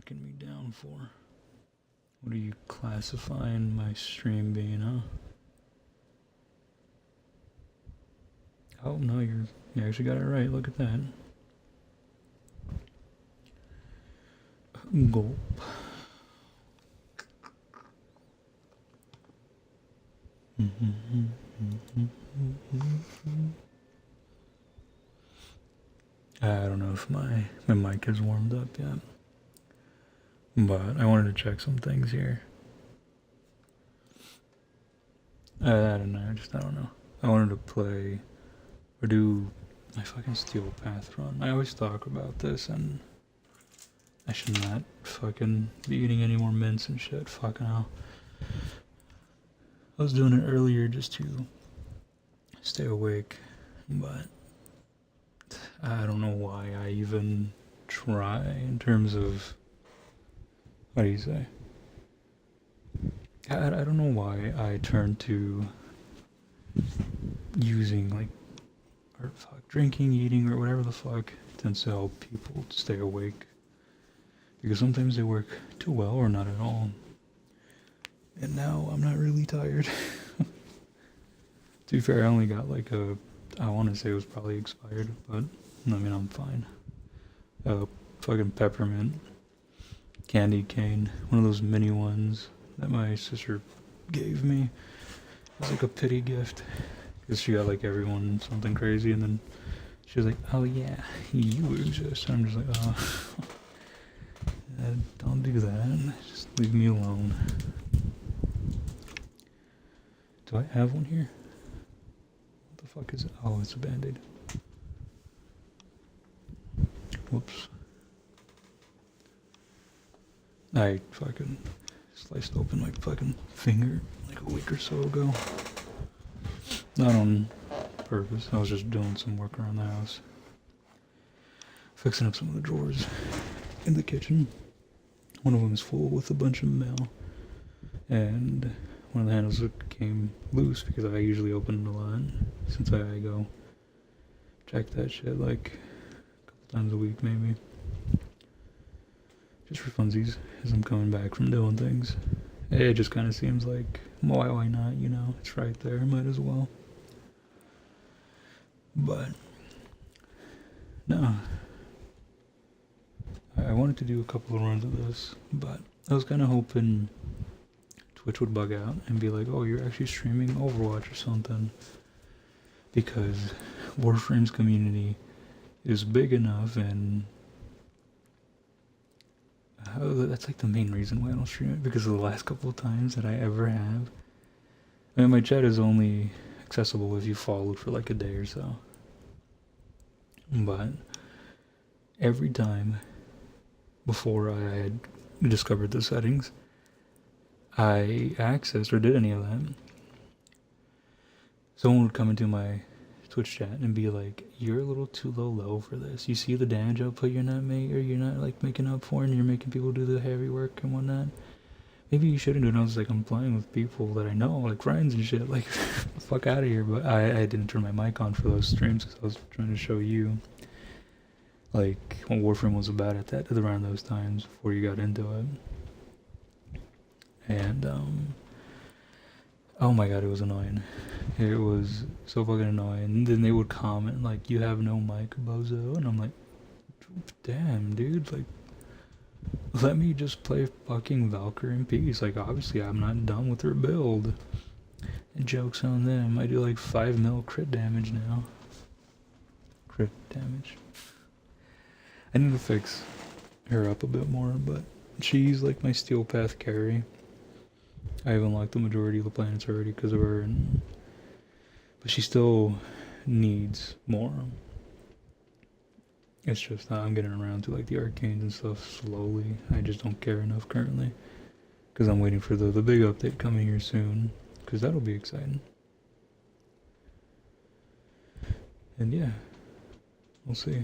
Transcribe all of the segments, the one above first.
marking me down for? What are you classifying my stream being, huh? Oh no, you actually got it right. Look at that. Gulp. I don't know if my mic is warmed up yet, but I wanted to check some things here. I don't know. I don't know. I wanted to play or do my fucking Steel Path run. I always talk about this, and I should not fucking be eating any more mints and shit. Fucking hell. I was doing it earlier just to stay awake, but I don't know why I even try in terms of, what do you say? I don't know why I turn to using like, or fuck, drinking, eating, or whatever the fuck tends to help people stay awake. Because sometimes they work too well or not at all. And now I'm not really tired. To be fair, I only got like I want to say it was probably expired, but I mean, I'm fine. Fucking peppermint candy cane, one of those mini ones that my sister gave me. It was like a pity gift, because she got like everyone something crazy, and then she was like, oh yeah, you exist. And I'm just like, oh, don't do that, just leave me alone. Do I have one here? What the fuck is it? Oh, it's a Band-Aid. Whoops. I fucking sliced open my fucking finger like a week or so ago. Not on purpose, I was just doing some work around the house. Fixing up some of the drawers in the kitchen. One of them is full with a bunch of mail. And one of the handles came loose because I usually open it a lot. Since I go check that shit like a couple times a week maybe. Just for funsies, as I'm coming back from doing things. It just kind of seems like, why not, you know? It's right there, might as well. But, no. I wanted to do a couple of runs of this, but I was kind of hoping Twitch would bug out and be like, oh, you're actually streaming Overwatch or something. Because Warframe's community is big enough, and that's like the main reason why I don't stream it, because of the last couple of times that I ever have. I mean, my chat is only accessible if you followed for like a day or so. But every time before I had discovered the settings, I accessed or did any of that, someone would come into my Twitch chat and be like, you're a little too low for this. You see the damage output you're not like making up for, and you're making people do the heavy work and whatnot. Maybe you shouldn't do it. And I was like, I'm playing with people that I know, like friends and shit, like the fuck out of here. But I didn't turn my mic on for those streams because I was trying to show you like what Warframe was about at around those times before you got into it. And oh my god, it was annoying. It was so fucking annoying. And then they would comment like, you have no mic, bozo. And I'm like, damn, dude, like, let me just play fucking Valkyrie in peace. Like, obviously I'm not done with her build. And joke's on them. I do like 5 mil crit damage now. Crit damage. I need to fix her up a bit more, but she's like my Steel Path carry. I have unlocked the majority of the planets already because of her, but she still needs more. It's just that I'm getting around to like the arcanes and stuff slowly. I just don't care enough currently because I'm waiting for the big update coming here soon, because that'll be exciting. And yeah, we'll see.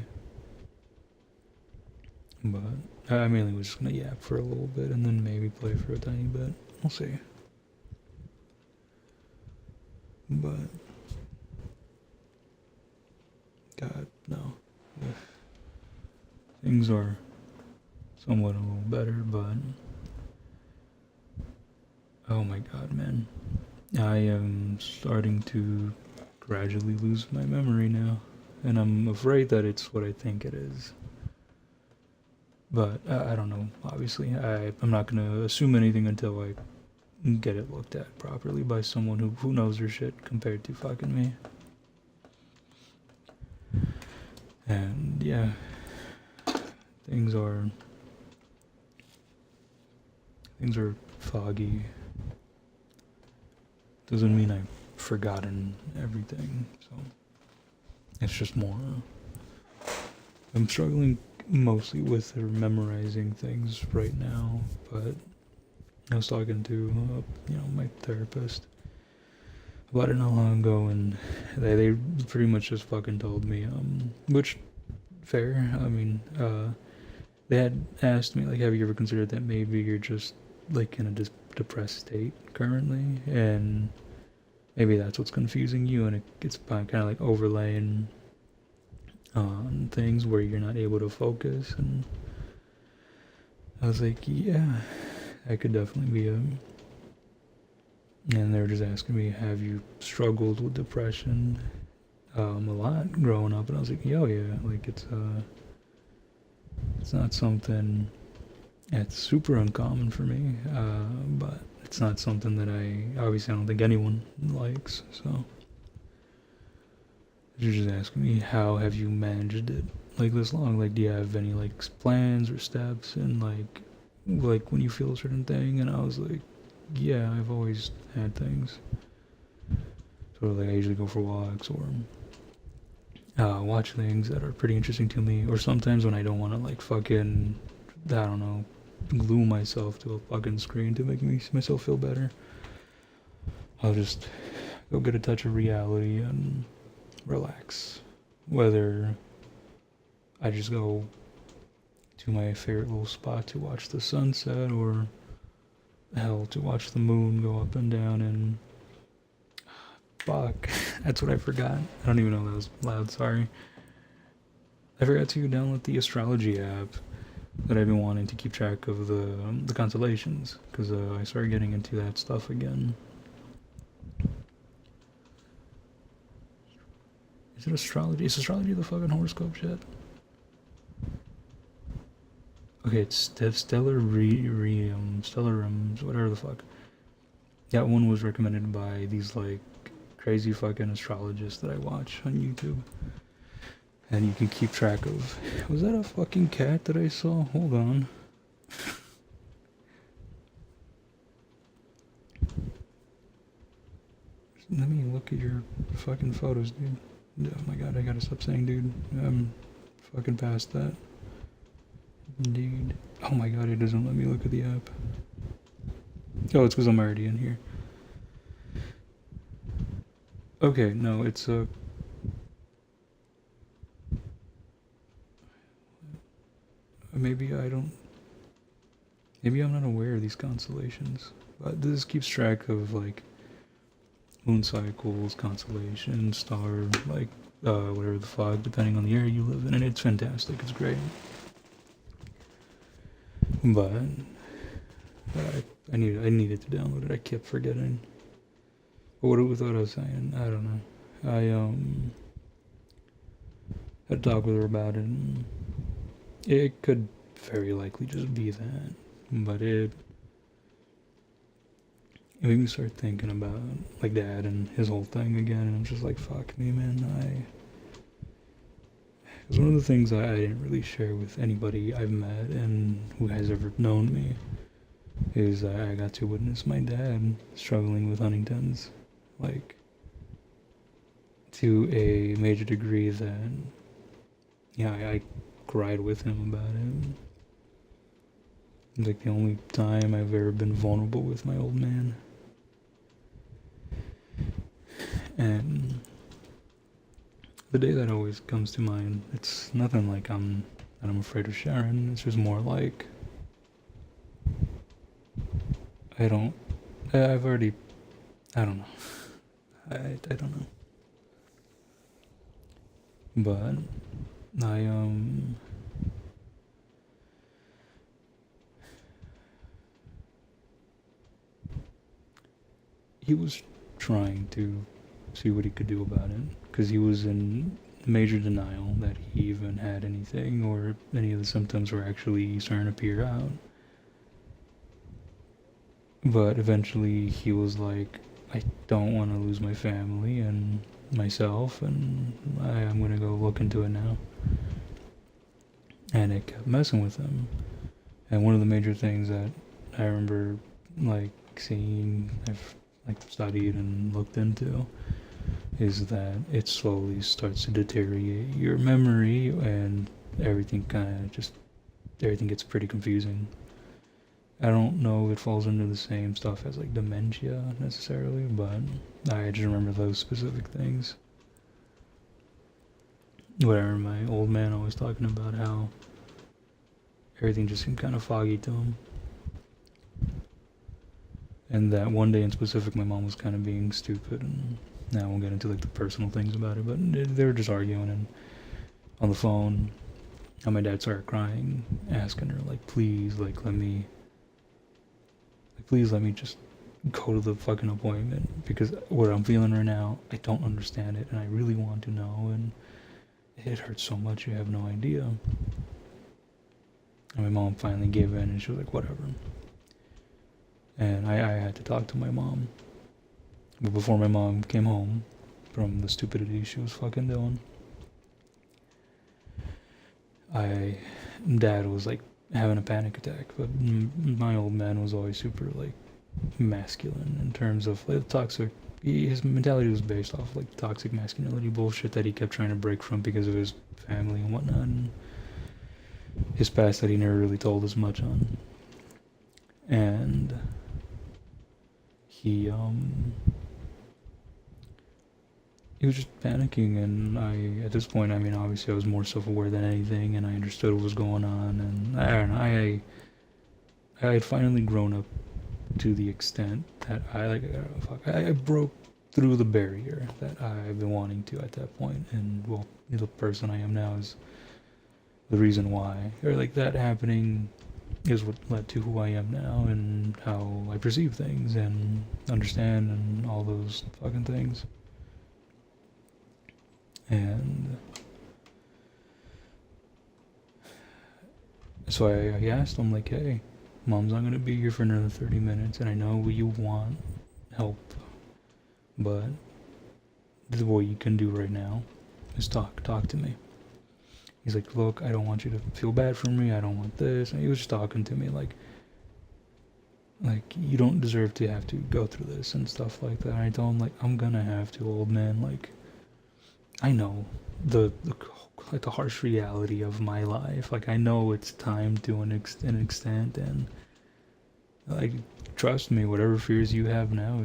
But I mainly was just gonna yap for a little bit and then maybe play for a tiny bit. We'll see. But God, no. If things are somewhat a little better, but oh my god, man. I am starting to gradually lose my memory now, and I'm afraid that it's what I think it is. But I don't know. Obviously, I'm not gonna assume anything until I get it looked at properly by someone who knows their shit compared to fucking me. And yeah, things are things are foggy. Doesn't mean I've forgotten everything. So it's just more. I'm struggling mostly with memorizing things right now, but I was talking to my therapist about it not long ago, and they pretty much just fucking told me which fair. I mean, they had asked me like, have you ever considered that maybe you're just like in a depressed state currently, and maybe that's what's confusing you, and it's kind of like overlaying on things where you're not able to focus. And I was like, yeah, that could definitely be a. And they were just asking me, have you struggled with depression a lot growing up? And I was like, yo, yeah, like it's not something that's super uncommon for me, but it's not something that I don't think anyone likes. So you're just asking me, how have you managed it like this long? Like, do you have any like plans or steps, and like when you feel a certain thing? And I was like, yeah, I've always had things. So like I usually go for walks or watch things that are pretty interesting to me, or sometimes when I don't want to like fucking, I don't know, glue myself to a fucking screen to make myself feel better, I'll just go get a touch of reality and relax. Whether I just go to my favorite little spot to watch the sunset, or hell, to watch the moon go up and down. And fuck, that's what I forgot. I don't even know that was loud, sorry. I forgot to download the astrology app that I've been wanting to keep track of the constellations, because I started getting into that stuff again. Is it astrology? Is astrology the fucking horoscope shit? Okay, it's Stellarums, whatever the fuck. That one was recommended by these like crazy fucking astrologists that I watch on YouTube. And you can keep track of. Was that a fucking cat that I saw? Hold on. Let me look at your fucking photos, dude. Oh my god, I gotta stop saying dude. I'm fucking past that. Dude. Oh my god, it doesn't let me look at the app. Oh, it's because I'm already in here. Okay, no, it's a. Maybe I don't. Maybe I'm not aware of these constellations. But this keeps track of like moon cycles, constellations, star, like whatever the fuck, depending on the area you live in, and it's fantastic. It's great. But I needed to download it. I kept forgetting. But what I was saying, I don't know. I had to talk with her about it, and it could very likely just be that. But it made me start thinking about like Dad and his whole thing again, and I'm just like, fuck me, man. Because one of the things I didn't really share with anybody I've met and who has ever known me is I got to witness my dad struggling with Huntington's, like, to a major degree that, yeah, I cried with him about it. It's like the only time I've ever been vulnerable with my old man. And the day that always comes to mind, it's nothing like I'm afraid of sharing. It's just more like I've already, I don't know. I don't know. But he was trying to see what he could do about it because he was in major denial that he even had anything or any of the symptoms were actually starting to peer out. But eventually he was like, I don't want to lose my family and myself, and I'm going to go look into it now. And it kept messing with him. And one of the major things that I remember, like, seeing, I've, like, studied and looked into, is that it slowly starts to deteriorate your memory and everything kind of just, everything gets pretty confusing. I don't know if it falls under the same stuff as like dementia necessarily, but I just remember those specific things. But I remember my old man always talking about how everything just seemed kind of foggy to him. And that one day in specific, my mom was kind of being stupid, and now I won't get into like the personal things about it, but they were just arguing and on the phone, and my dad started crying, asking her like, please, like please let me just go to the fucking appointment because what I'm feeling right now, I don't understand it, and I really want to know, and it hurts so much you have no idea. And my mom finally gave in, and she was like, whatever. And I had to talk to my mom. But before my mom came home from the stupidity she was fucking doing, Dad was like having a panic attack, but my old man was always super like masculine in terms of like toxic. His mentality was based off like toxic masculinity bullshit that he kept trying to break from because of his family and whatnot, and his past that he never really told us much on. And he was just panicking, and at this point, I mean, obviously I was more self-aware than anything, and I understood what was going on, and I don't know, I had finally grown up to the extent that I broke through the barrier that I've been wanting to at that point, and well, the person I am now is the reason why, or like that happening is what led to who I am now and how I perceive things and understand and all those fucking things. And so I asked him, like, hey, Mom's not going to be here for another 30 minutes, and I know you want help, but what you can do right now is talk to me. He's like, look, I don't want you to feel bad for me, I don't want this, and he was just talking to me like you don't deserve to have to go through this and stuff like that. And I told him, like, I'm gonna have to, old man, like, I know the like the harsh reality of my life. Like, I know it's time to an extent, and like, trust me, whatever fears you have now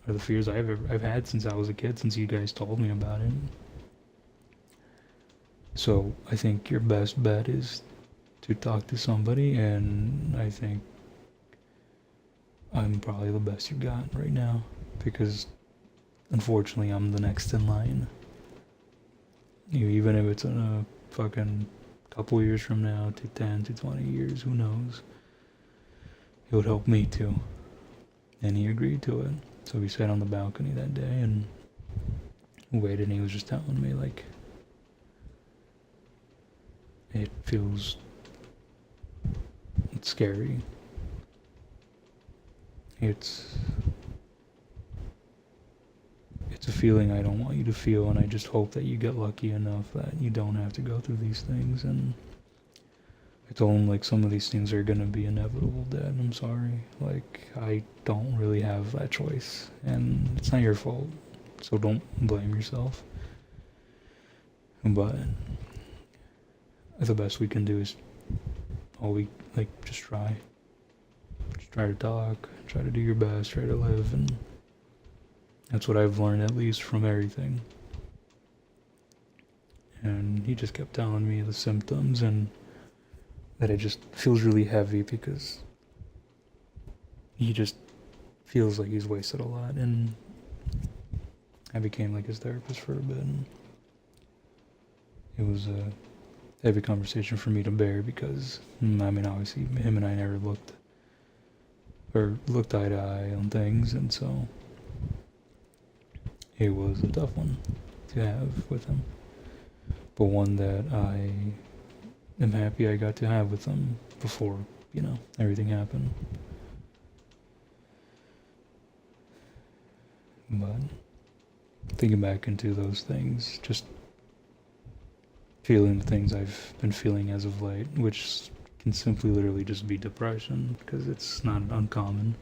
are the fears I've had since I was a kid, since you guys told me about it. So I think your best bet is to talk to somebody, and I think I'm probably the best you got right now, because unfortunately I'm the next in line. Even if it's in a fucking couple years from now to 10 to 20 years, who knows? It would help me too. And he agreed to it. So we sat on the balcony that day and waited, and he was just telling me, like, it's scary. It's a feeling I don't want you to feel, and I just hope that you get lucky enough that you don't have to go through these things. And I told him, like, some of these things are gonna be inevitable, Dad. I'm sorry. Like, I don't really have that choice, and it's not your fault, so don't blame yourself. But the best we can do is just try. Just try to talk, try to do your best, try to live, and that's what I've learned, at least, from everything. And he just kept telling me the symptoms, and that it just feels really heavy because he just feels like he's wasted a lot. And I became like his therapist for a bit, and it was a heavy conversation for me to bear because, I mean, obviously him and I never looked eye to eye on things, and so it was a tough one to have with him, but one that I am happy I got to have with him before, everything happened. But thinking back into those things, just feeling the things I've been feeling as of late, which can simply literally just be depression, because it's not uncommon.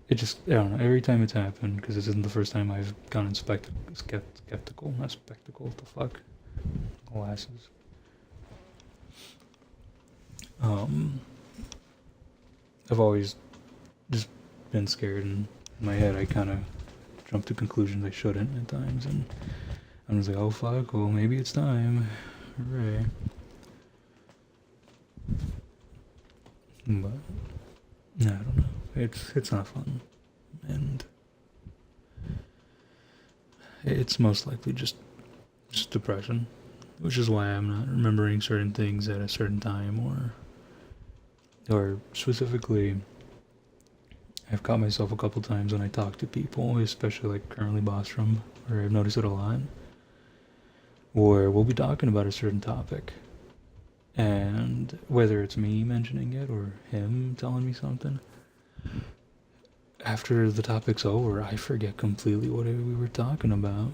It just, I don't know, every time it's happened, because this isn't the first time I've gotten skeptical, not spectacle, what the fuck? Glasses. I've always just been scared, and in my head I kind of jump to conclusions I shouldn't at times, and I'm just like, oh fuck, well maybe it's time. Hooray. But, I don't know. It's not fun. And it's most likely just depression, which is why I'm not remembering certain things at a certain time, or specifically, I've caught myself a couple times when I talk to people, especially like currently Bostrom, where I've noticed it a lot, where we'll be talking about a certain topic, and whether it's me mentioning it or him telling me something, after the topic's over, I forget completely what we were talking about.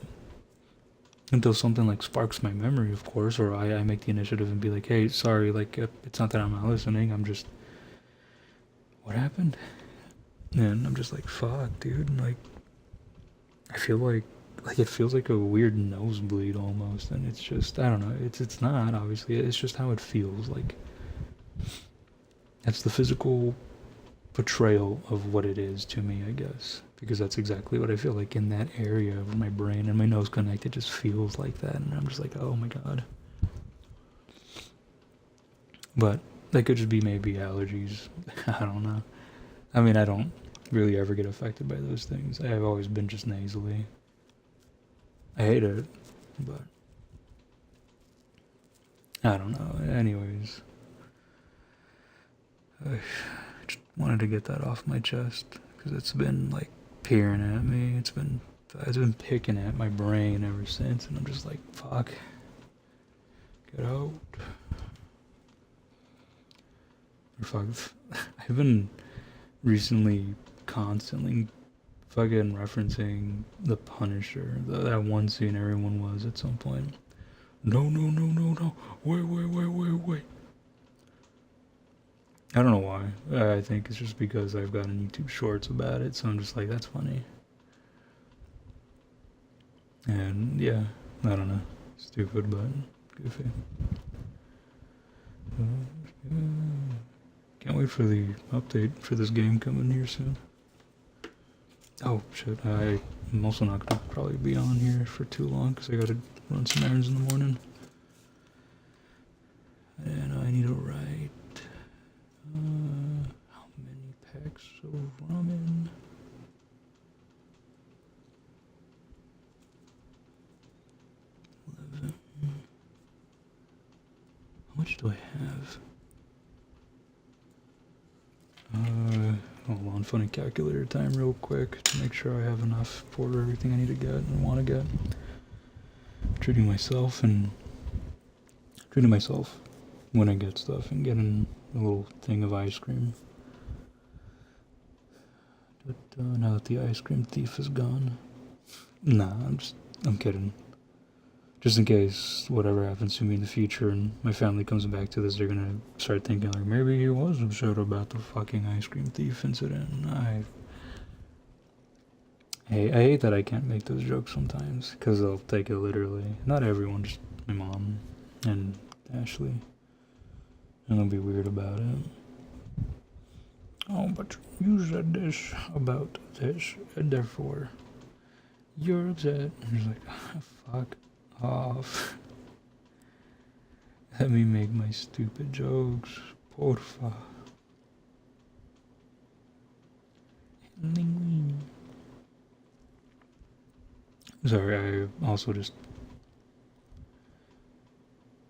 Until something like sparks my memory, of course, or I make the initiative and be like, hey, sorry, like, it's not that I'm not listening, I'm just, what happened? And I'm just like, fuck, dude, like, I feel like it feels like a weird nosebleed almost, and it's just, I don't know, it's not, obviously, it's just how it feels, like, that's the physical portrayal of what it is to me, I guess, because that's exactly what I feel like in that area of my brain and my nose connect. It just feels like that, and I'm just like, oh my god. But that could just be maybe allergies. I don't know. I mean, I don't really ever get affected by those things. I've always been just nasally. I hate it, but I don't know. Anyways, I just wanted to get that off my chest because it's been like peering at me. It's been picking at my brain ever since, and I'm just like, fuck, get out. Or fuck, I've been recently constantly fucking referencing The Punisher, that one scene everyone was at some point. No, no, no, no, no, wait. I don't know why. I think it's just because I've gotten YouTube shorts about it, so I'm just like, that's funny. And yeah, I don't know. Stupid, but goofy. Can't wait for the update for this game coming here soon. Oh shit, I'm also not gonna probably be on here for too long because I gotta run some errands in the morning. And I need to write how many packs of ramen? 11. How much do I have? Hold on, funny calculator time real quick to make sure I have enough for everything I need to get and want to get. Treating myself when I get stuff and getting a little thing of ice cream. But now that the ice cream thief is gone. Nah, I'm kidding. Just in case whatever happens to me in the future and my family comes back to this, they're gonna start thinking like, maybe he was upset about the fucking ice cream thief incident. I hate that I can't make those jokes sometimes, because they'll take it literally. Not everyone, just my mom and Ashley. And they'll be weird about it. Oh, but you said this about this, and therefore you're upset. And you're like, oh, fuck off. Let me make my stupid jokes. Porfa. Sorry, I also just...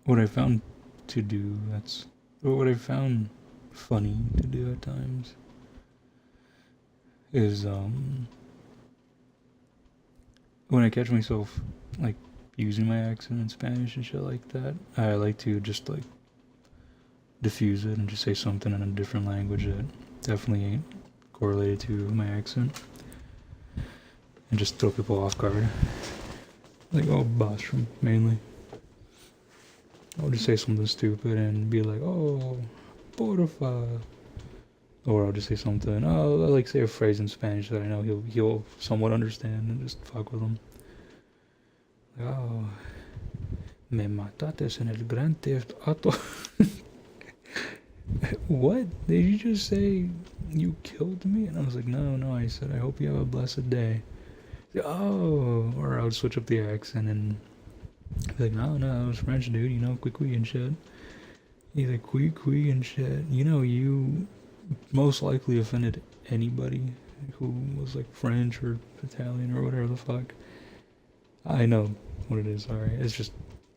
What I found to do, what I found funny to do at times is, when I catch myself like using my accent in Spanish and shit like that, I like to just like diffuse it and just say something in a different language that definitely ain't correlated to my accent, and just throw people off guard. Like, oh, Bostrom, mainly. I'll just say something stupid and be like, oh, porfa. Or I'll just say something, oh, I like say a phrase in Spanish that I know he'll somewhat understand and just fuck with him. Like, oh, me mataste en el Grand Theft Auto. What? Did you just say you killed me? And I was like, no, I said, I hope you have a blessed day. Oh, or I would switch up the accent and be like, no, I was French, dude, you know, quick and shit. He's like, quick and shit. You know, you most likely offended anybody who was like French or Italian or whatever the fuck. I know what it is, alright. It's just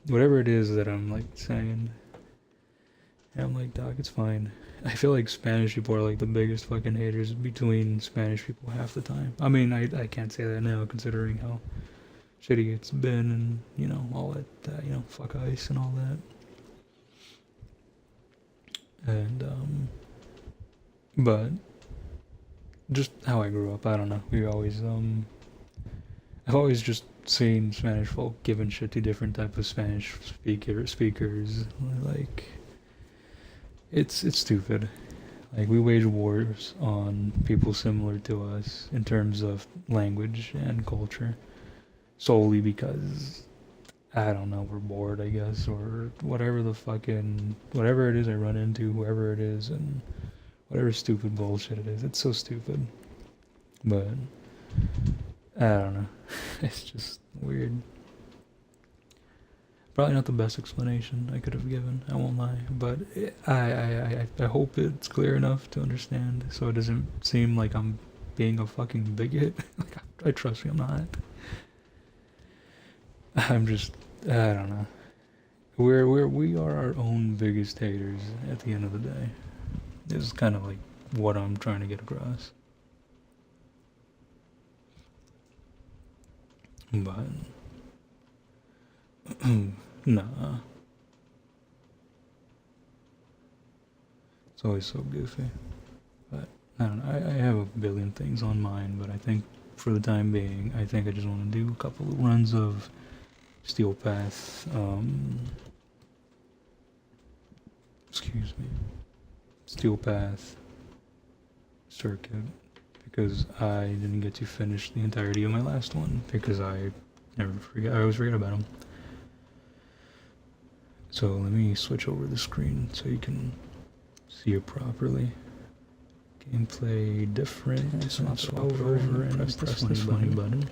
whatever it is that I'm like saying. And I'm like, Doc, it's fine. I feel like Spanish people are like the biggest fucking haters between Spanish people half the time. I mean, I can't say that now considering how shitty it's been and, you know, all that, you know, fuck ICE and all that. And, but just how I grew up, I don't know. I've always just seen Spanish folk giving shit to different type of Spanish speakers. Like, it's stupid. Like, we wage wars on people similar to us in terms of language and culture solely because, I don't know, we're bored, I guess, or whatever whatever it is I run into, whoever it is, and whatever stupid bullshit it is. It's so stupid. But, I don't know. It's just weird. Probably not the best explanation I could have given, I won't lie, but I hope it's clear enough to understand so it doesn't seem like I'm being a fucking bigot. Like, I trust me, I'm not. I'm just, I don't know. We are our own biggest haters at the end of the day. This is kind of like what I'm trying to get across. But nah. It's always so goofy. But I don't know. I have a billion things on mine, but I think for the time being, I think I just want to do a couple of runs of Steel Path. Excuse me. Steel Path circuit because I didn't get to finish the entirety of my last one because I always forget about them. So let me switch over the screen so you can see it properly. Gameplay different. So I'll swap over and press this funny button.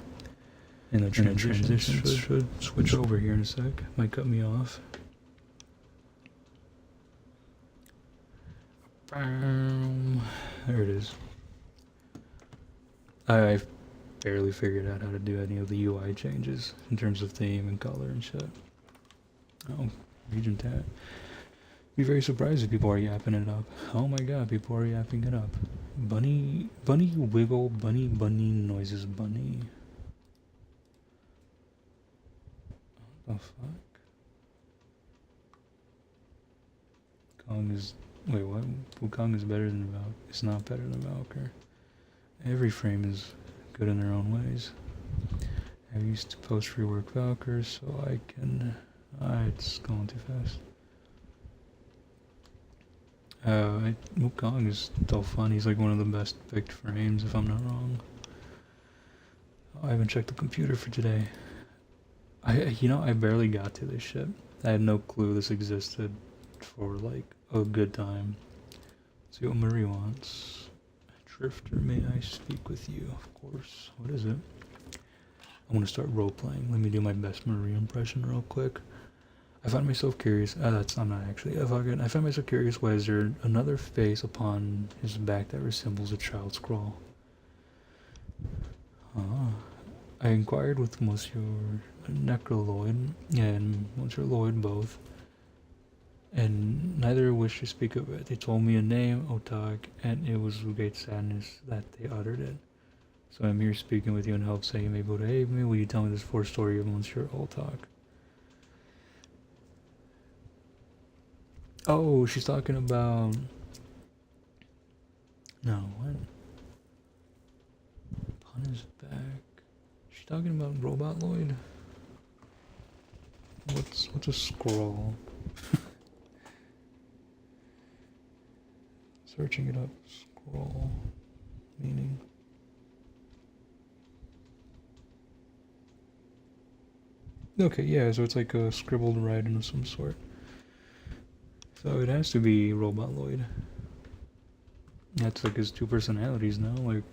And the transition should switch over here in a sec. Might cut me off. There it is. I've barely figured out how to do any of the UI changes in terms of theme and color and shit. Oh, region tab. Be very surprised if people are yapping it up. Oh my god, people are yapping it up. Bunny wiggle, bunny noises, bunny. What the fuck? Kong is, wait, what? Wukong is better than Valk. It's not better than Valkyr. Every frame is good in their own ways. I used to post rework Valkyr so I can, it's going too fast. Wukong is still fun. He's like one of the best picked frames, if I'm not wrong. Oh, I haven't checked the computer for today. I barely got to this shit. I had no clue this existed for like a good time. Let's see what Marie wants. Drifter, may I speak with you? Of course. What is it? I want to start role playing. Let me do my best Marie impression real quick. I found myself curious. I'm not actually. I found myself curious. Why is there another face upon his back that resembles a child's scrawl? I inquired with Monsieur Necroloid and Monsieur Lloyd both, and neither wished to speak of it. They told me a name, Otag, and it was with great sadness that they uttered it. So I'm here speaking with you in hopes that you may be able to aid me. Will you tell me this fourth story of Monsieur All Talk? Oh, she's talking about... No, what? On his back. She's talking about Robot Lloyd? What's a scroll? Searching it up. Scroll. Meaning. Okay, yeah, so it's like a scribbled writing of some sort. So it has to be Robot Lloyd. That's like his two personalities now, like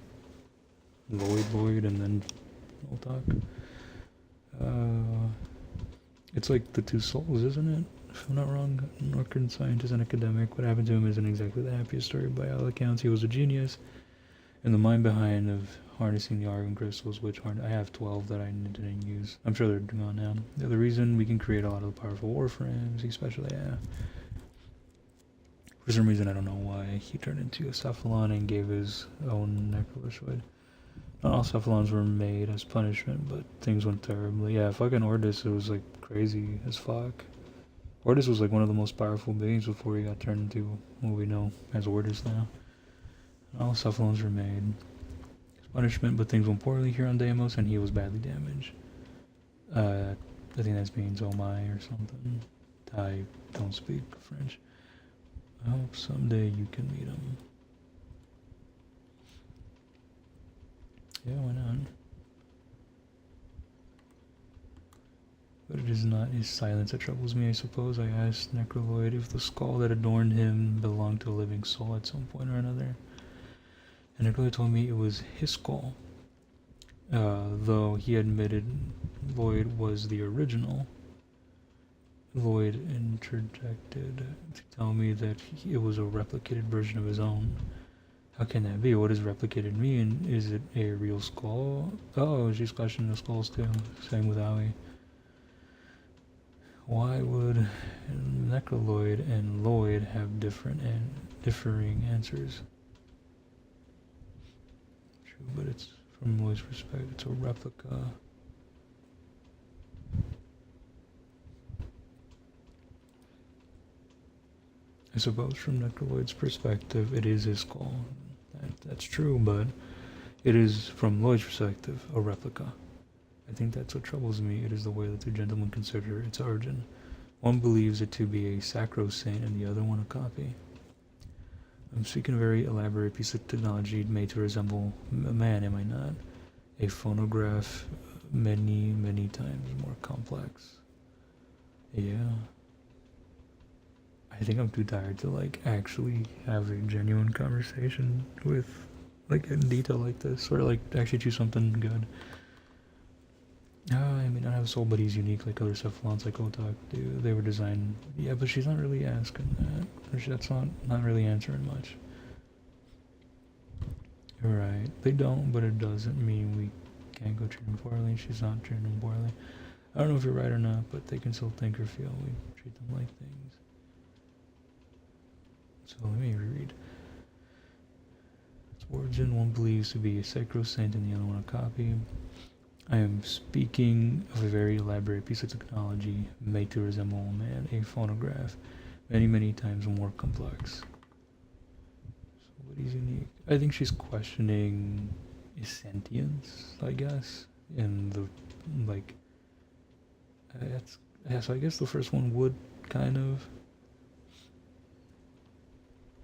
Lloyd, and then All Talk. It's like the two souls, isn't it? If I'm not wrong, Northern scientist and academic. What happened to him isn't exactly the happiest story by all accounts. He was a genius, and the mind behind of harnessing the argon crystals, which I have 12 that I didn't use. I'm sure they're gone now. They're the reason we can create a lot of the powerful warframes, especially, yeah. For some reason, I don't know why, he turned into a cephalon and gave his own necrolishoid. Not all cephalons were made as punishment, but things went terribly. Yeah, fucking Ordis, it was like crazy as fuck. Ordis was like one of the most powerful beings before he got turned into what we know as Ordis now. All cephalons were made as punishment, but things went poorly here on Deimos, and he was badly damaged. I think that means oh my or something. I don't speak French. I hope someday you can meet him. Yeah, why not? But it is not his silence that troubles me, I suppose. I asked Necroloid if the skull that adorned him belonged to a living soul at some point or another. And Necroloid told me it was his skull. Though he admitted Lloyd was the original. Lloyd interjected to tell me that it was a replicated version of his own. How can that be? What does replicated mean? Is it a real skull? Oh, she's questioning the skulls too. Same with Aoi. Why would Necroloid and Lloyd have differing answers? True, but it's from Lloyd's perspective, it's a replica. I suppose from Necroloid's perspective, it is his skull. That's true, but it is, from Lloyd's perspective, a replica. I think that's what troubles me. It is the way the two gentlemen consider its origin. One believes it to be a sacrosanct and the other one a copy. I'm speaking a very elaborate piece of technology made to resemble a man, am I not? A phonograph many, many times more complex. Yeah. I think I'm too tired to like actually have a genuine conversation with like in detail like this, or like actually choose something good. I may not have a soul, but he's unique like other cephalons like Otak do. They were designed, yeah, but she's not really asking that. That's not really answering much. You're right. They don't, but it doesn't mean we can't go treat them poorly. She's not treating them poorly. I don't know if you're right or not, but they can still think or feel. We treat them like things. So let me reread. Its origin, one believes to be a sacrosanct and the other one a copy. I am speaking of a very elaborate piece of technology made to resemble a man, a phonograph, many, many times more complex. So what is unique? I think she's questioning his sentience, I guess, and the, like, so I guess the first one would kind of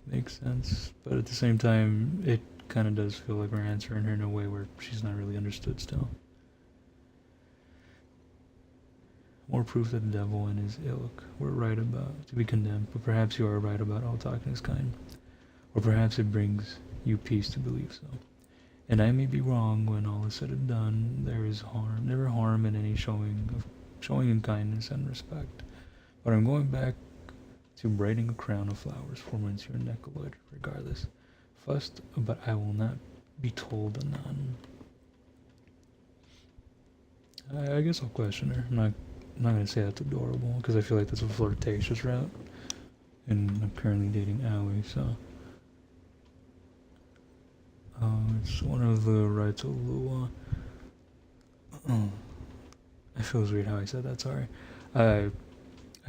make sense, but at the same time, it kind of does feel like we're answering her in a way where she's not really understood still. More proof that the devil and his ilk were right about to be condemned, but perhaps you are right about all talk in his kind. Or perhaps it brings you peace to believe so. And I may be wrong when all is said and done. There is never harm in any showing in kindness and respect. But I'm going back to braiding a crown of flowers for Monsieur Necroloid, regardless. Fussed, but I will not be told anon. I guess I'll question her. I'm not gonna say that's adorable, because I feel like that's a flirtatious route. And I'm currently dating Aoi, so... It's one of the rights of Lua. Oh, it feels weird how I said that. Sorry. I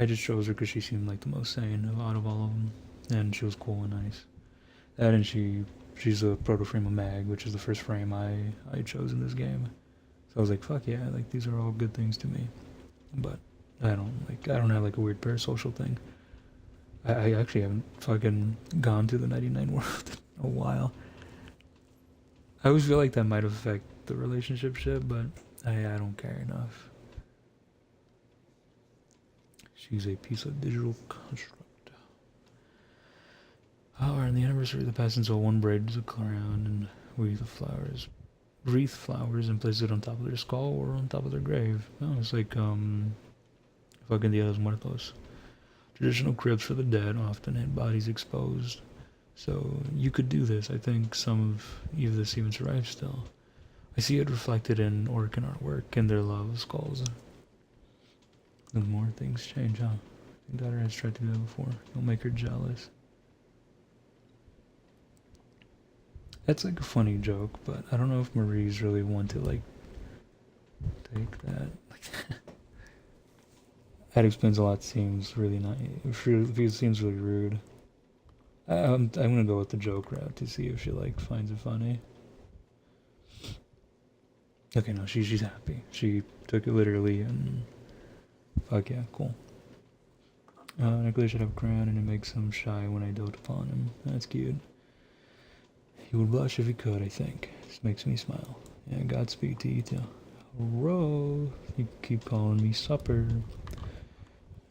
I just chose her because she seemed like the most sane out of all of them, and she was cool and nice. That and she's a proto frame of Mag, which is the first frame I chose in this game. So I was like, fuck yeah, like these are all good things to me. But I don't have like a weird parasocial thing. I actually haven't fucking gone to the 99 world in a while. I always feel like that might affect the relationship shit, but I don't care enough. She's a piece of digital construct. Oh, on the anniversary of the passing soul, one braids a crown and wreath flowers and place it on top of their skull or on top of their grave. Oh, it's like fucking Dia de los Muertos. Traditional cribs for the dead often had bodies exposed. So you could do this. I think some of this even survives still. I see it reflected in Orcan artwork and their love of skulls. The more things change, huh? I think Daughter has tried to do that before. You'll make her jealous. That's like a funny joke, but I don't know if Marie's really one to like take that. That explains a lot. Seems really nice. It seems really rude. I'm gonna go with the joke route to see if she like finds it funny. Okay, no, she's happy. She took it literally, and fuck yeah, cool. Nicholas should have a crown, and it makes him shy when I dote upon him. That's cute. He would blush if he could, I think. This makes me smile. Yeah, Godspeed to you too. Ro, you keep calling me supper.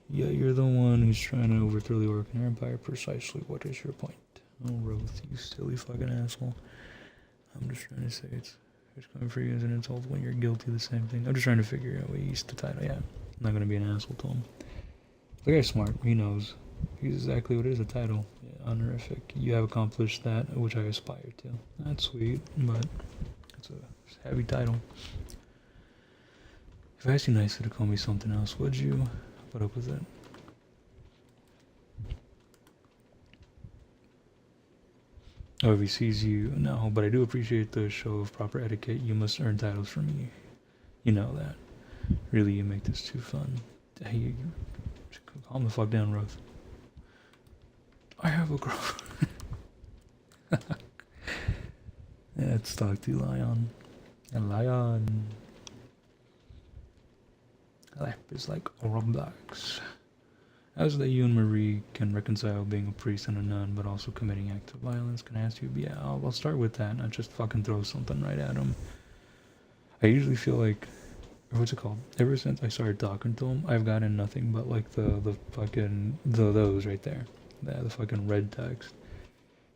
Yeah, you're the one who's trying to overthrow the Orcan Empire. Precisely what is your point? Oh, Roth, you silly fucking asshole. I'm just trying to say it's coming for you as an insult when you're guilty of the same thing. I'm just trying to figure out what he's the title. Yeah, I'm not gonna be an asshole to him. The guy's smart. He knows. He's exactly what it is, a title. Yeah, honorific. You have accomplished that which I aspire to. That's sweet, but it's a heavy title. If I asked you nicely to call me something else, would you put up with it? Oh, if he sees you, no, but I do appreciate the show of proper etiquette. You must earn titles from me. You know that. Really, you make this too fun. Hey, calm the fuck down, Ruth. I have a girlfriend. Yeah, it's talk to Lion. And Lion. Life is like Roblox. How's that you and Marie can reconcile being a priest and a nun, but also committing acts of violence? Can I ask you? Yeah, I'll start with that, not just fucking throw something right at him. I usually feel like, what's it called? Ever since I started talking to him, I've gotten nothing but like the fucking those right there, the fucking red text.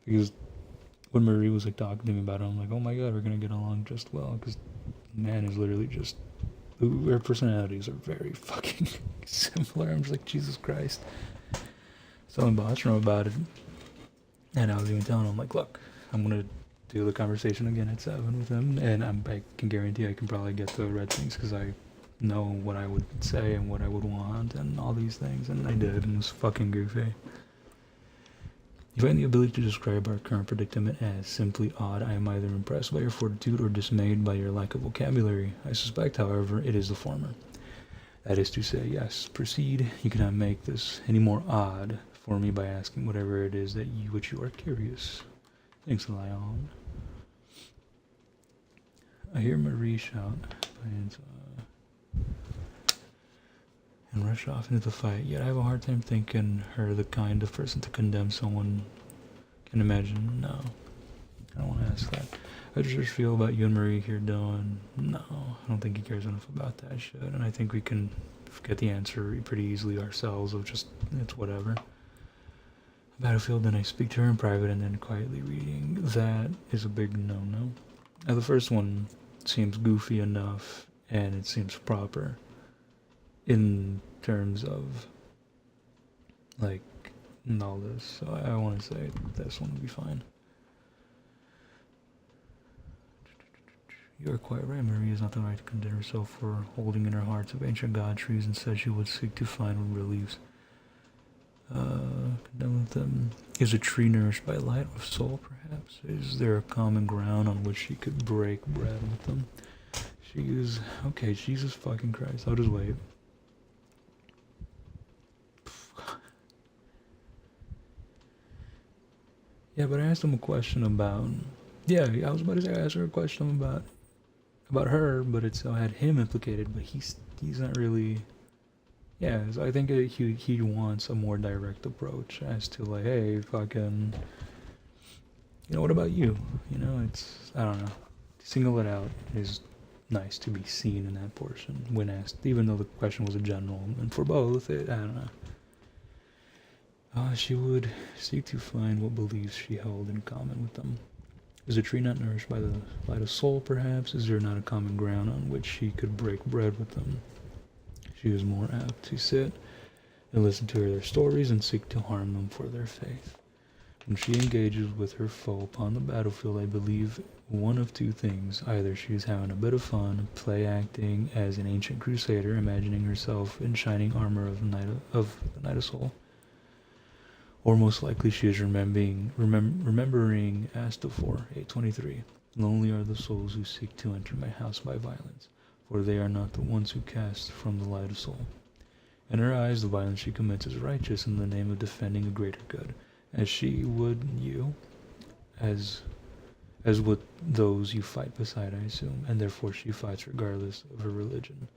Because when Marie was like talking to me about it, I'm like, oh my god, we're gonna get along just well. Because man is literally just, their personalities are very fucking similar. I'm just like, Jesus Christ. Telling Bostrom about it, and I was even telling him like, look, I'm gonna do the conversation again at 7 with him, and I can guarantee I can probably get the red things because I know what I would say and what I would want and all these things, and I did, and it was fucking goofy. You find the ability to describe our current predicament as simply odd. I am either impressed by your fortitude or dismayed by your lack of vocabulary. I suspect, however, it is the former. That is to say, yes, proceed. You cannot make this any more odd for me by asking whatever it is which you are curious. Thanks, Lion. I hear Marie shout and rush off into the fight, yet I have a hard time thinking her the kind of person to condemn someone can imagine. No, I don't want to ask that. How does yours feel about you and Marie here doing? No, I don't think he cares enough about that shit, and I think we can get the answer pretty easily ourselves of just, it's whatever. Battlefield, then I speak to her in private and then quietly reading. That is a big no-no. Now the first one seems goofy enough, and it seems proper in terms of like all this, so I want to say this one would be fine. You are quite right. Marie is not the right to condemn herself for holding in her hearts of ancient god trees, and says she would seek to find reliefs. done with them. Is a tree nourished by light of soul, perhaps? Is there a common ground on which she could break bread with them? She is... Okay, Jesus fucking Christ. I'll just wait. Yeah, but I asked him a question about... Yeah, I was about to say I asked her a question about her, but it's I had him implicated, but he's not really... Yeah, so I think he wants a more direct approach as to like, hey, fucking... You know, what about you? You know, it's... I don't know. To single it out is nice to be seen in that portion when asked, even though the question was a general, and for both, I don't know. She would seek to find what beliefs she held in common with them. Is a tree not nourished by the light of soul, perhaps? Is there not a common ground on which she could break bread with them? She is more apt to sit and listen to their stories and seek to harm them for their faith. When she engages with her foe upon the battlefield, I believe one of two things. Either she is having a bit of fun, play acting as an ancient crusader, imagining herself in shining armor of the Knight of Soul, or most likely she is remembering Astafor 823. Lonely are the souls who seek to enter my house by violence, for they are not the ones who cast from the light of soul. In her eyes, the violence she commits is righteous in the name of defending a greater good, as she would you, as would those you fight beside, I assume, and therefore she fights regardless of her religion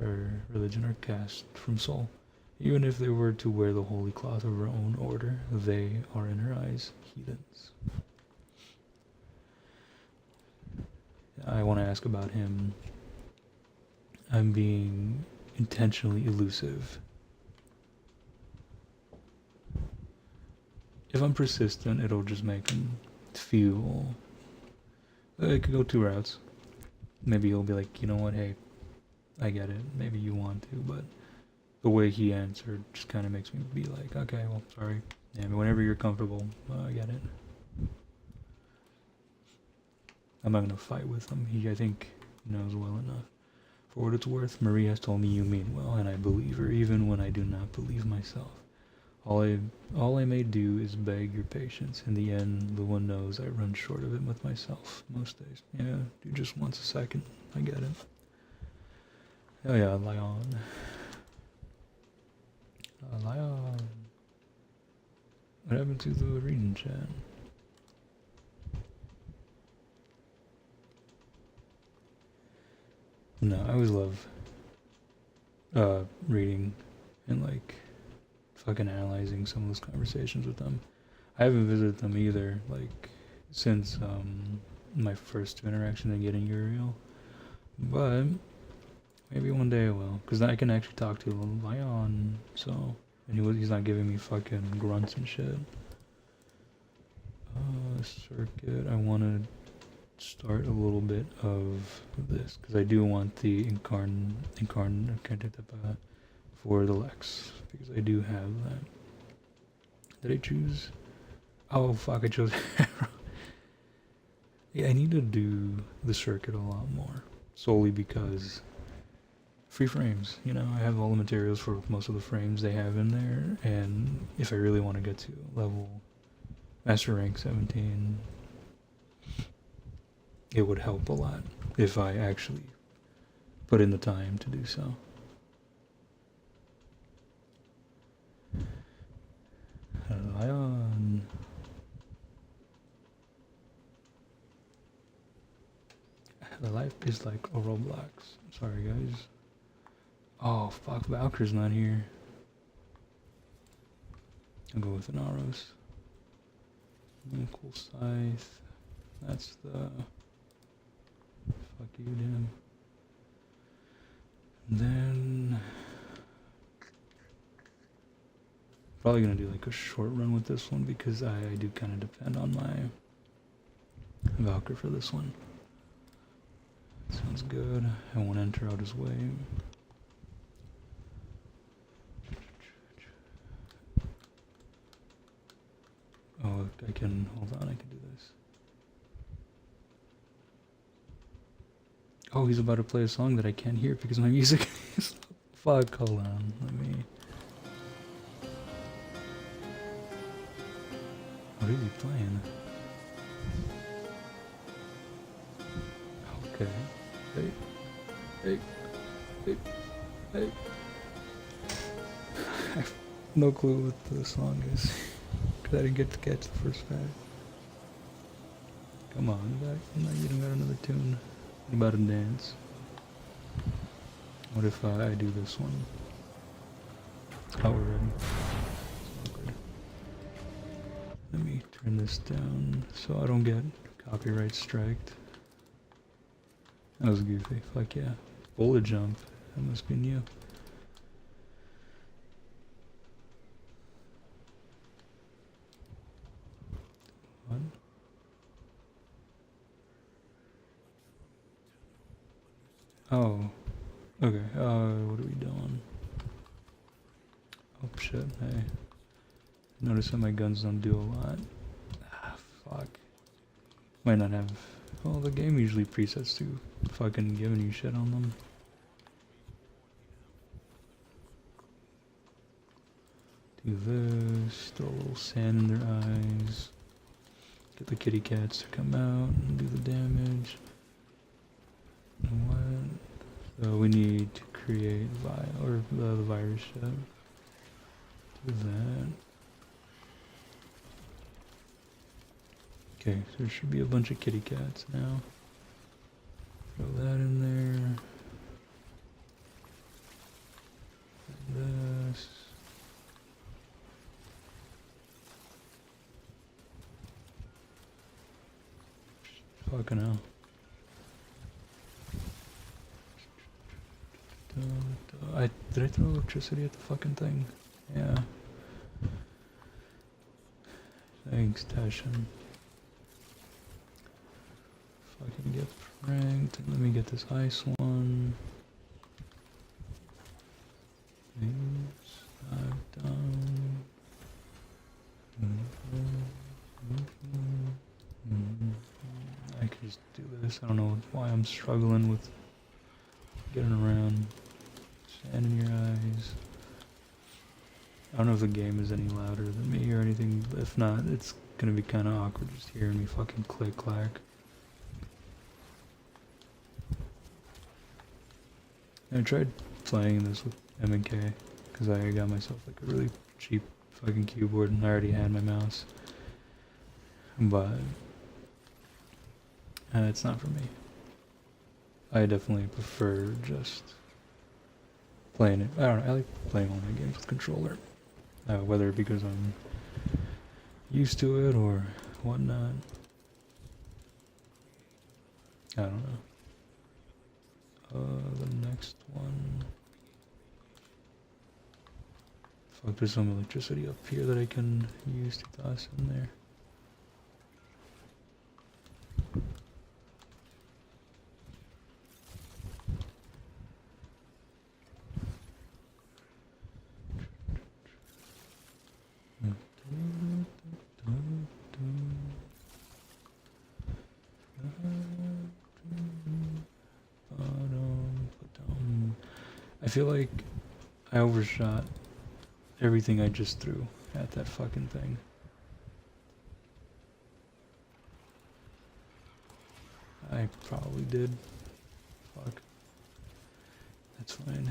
or caste from soul. Even if they were to wear the holy cloth of her own order, they are in her eyes heathens. I want to ask about him. I'm being intentionally elusive. If I'm persistent, it'll just make him feel... It could go two routes. Maybe he'll be like, you know what, hey, I get it. Maybe you want to, but the way he answered just kind of makes me be like, okay, well, sorry. Yeah, whenever you're comfortable, I get it. I'm not gonna fight with him. I think, knows well enough. For what it's worth, Marie has told me you mean well, and I believe her, even when I do not believe myself. All I may do is beg your patience. In the end, the one knows I run short of it with myself most days. Yeah, do just once a second. I get it. Oh yeah, Lion. Lion. What happened to the reading chat? No, I always love reading and like fucking analyzing some of those conversations with them. I haven't visited them either, like since my first interaction and getting Uriel, but maybe one day I will, because then I can actually talk to Lion. So, and he's not giving me fucking grunts and shit. Circuit. I want to start a little bit of this because I do want the incarn for the Lex, because I do have that. Did I choose? Oh fuck, I chose Arrow. Yeah, I need to do the circuit a lot more, solely because free frames, you know, I have all the materials for most of the frames they have in there, and if I really want to get to level Master Rank 17, it would help a lot if I actually put in the time to do so. Lion. The life is like a Roblox. Sorry guys. Oh fuck, Valkyr's not here. I'll go with an Aros. Cool scythe. That's the... Fuck you, damn. Then... Probably gonna do like a short run with this one because I do kind of depend on my Valkyr for this one. Sounds good. I won't enter, I'll just wait. Oh, I can, hold on, I can do this. Oh, he's about to play a song that I can't hear because my music is... Fuck, hold on, let me... What is he playing? Okay. Hey. Hey. Hey. Hey. I have no clue what the song is. Because I didn't get to catch the first part. Come on, back. No, you don't got another tune. What about a dance? What if I do this one? Oh, we're ready. Let me turn this down so I don't get copyright striked. That was goofy. Fuck yeah. Bullet jump. That must be new. What? Oh. Okay. What are we doing? Oh shit. Hey. Notice that my guns don't do a lot. Ah, fuck. Might not have. Well, the game usually presets to fucking giving you shit on them. Do this, throw a little sand in their eyes. Get the kitty cats to come out and do the damage. And what? So we need to create the virus ship. Do that. Okay, so there should be a bunch of kitty cats now. Throw that in there. And this. Fucking hell. Did I throw electricity at the fucking thing? Yeah. Thanks, Tashin. Fucking get pranked. Let me get this ice one. Things I've done. I could just do this. I don't know why I'm struggling with getting around. Sand in your eyes. I don't know if the game is any louder than me or anything. If not, it's gonna be kind of awkward just hearing me fucking click clack. I tried playing this with M&K because I got myself like a really cheap fucking keyboard and I already had my mouse. But it's not for me. I definitely prefer just playing it. I don't know, I like playing online games with controller. Whether because I'm used to it or whatnot. I don't know. The next one. Fuck, there's some electricity up here that I can use to toss in there. I feel like I overshot everything I just threw at that fucking thing. I probably did. Fuck. That's fine.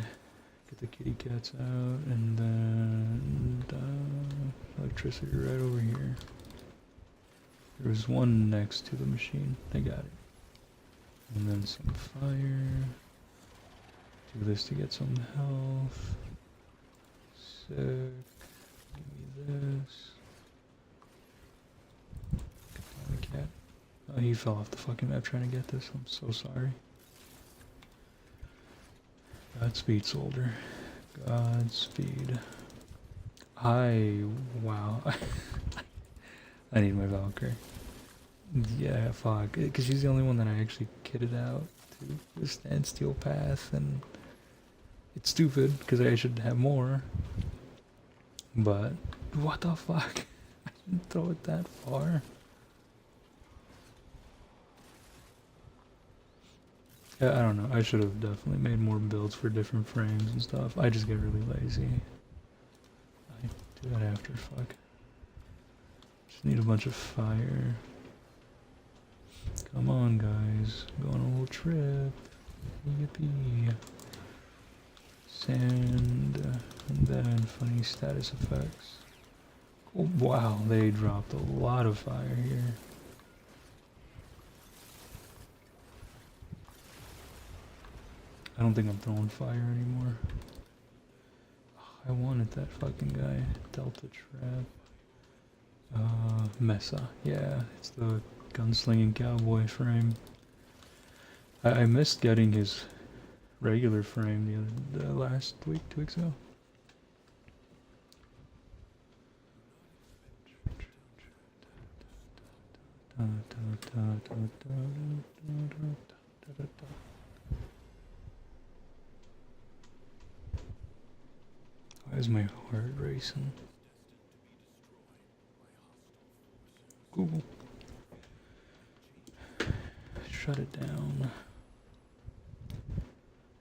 Get the kitty cats out and then electricity right over here. There was one next to the machine. I got it. And then some fire. Do this to get some health. Sick. Give me this. Get down the cat. Oh, he fell off the fucking map trying to get this. I'm so sorry. Godspeed, soldier. Godspeed. Wow. I need my Valkyrie. Yeah, fuck. Because she's the only one that I actually kitted out to the standstill path, and it's stupid because I should have more. But what the fuck? I didn't throw it that far. Yeah, I don't know. I should have definitely made more builds for different frames and stuff. I just get really lazy. I do that after, fuck. Just Need a bunch of fire. Come on, guys. Go on a little trip. Yippee. Sand. And then funny status effects. Oh, wow, they dropped a lot of fire here. I don't think I'm throwing fire anymore. I wanted that fucking guy. Delta Trap. Mesa. Yeah, it's the gunslinging cowboy frame. I missed getting his regular frame the last week, 2 weeks ago. Why is my heart racing? Google. Shut it down.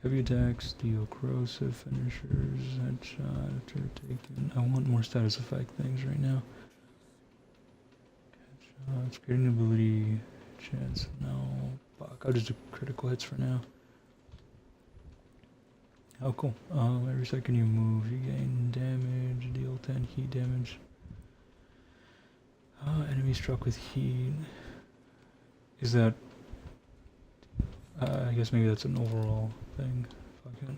Heavy attacks, deal corrosive finishers, headshot after taken. I want more status effect things right now. Headshots, creating ability, chance, no. Fuck, I'll just do critical hits for now. Oh, cool. Every second you move, you gain damage, deal 10 heat damage. Enemy struck with heat. Is that... I guess maybe that's an overall thing. Fuck it.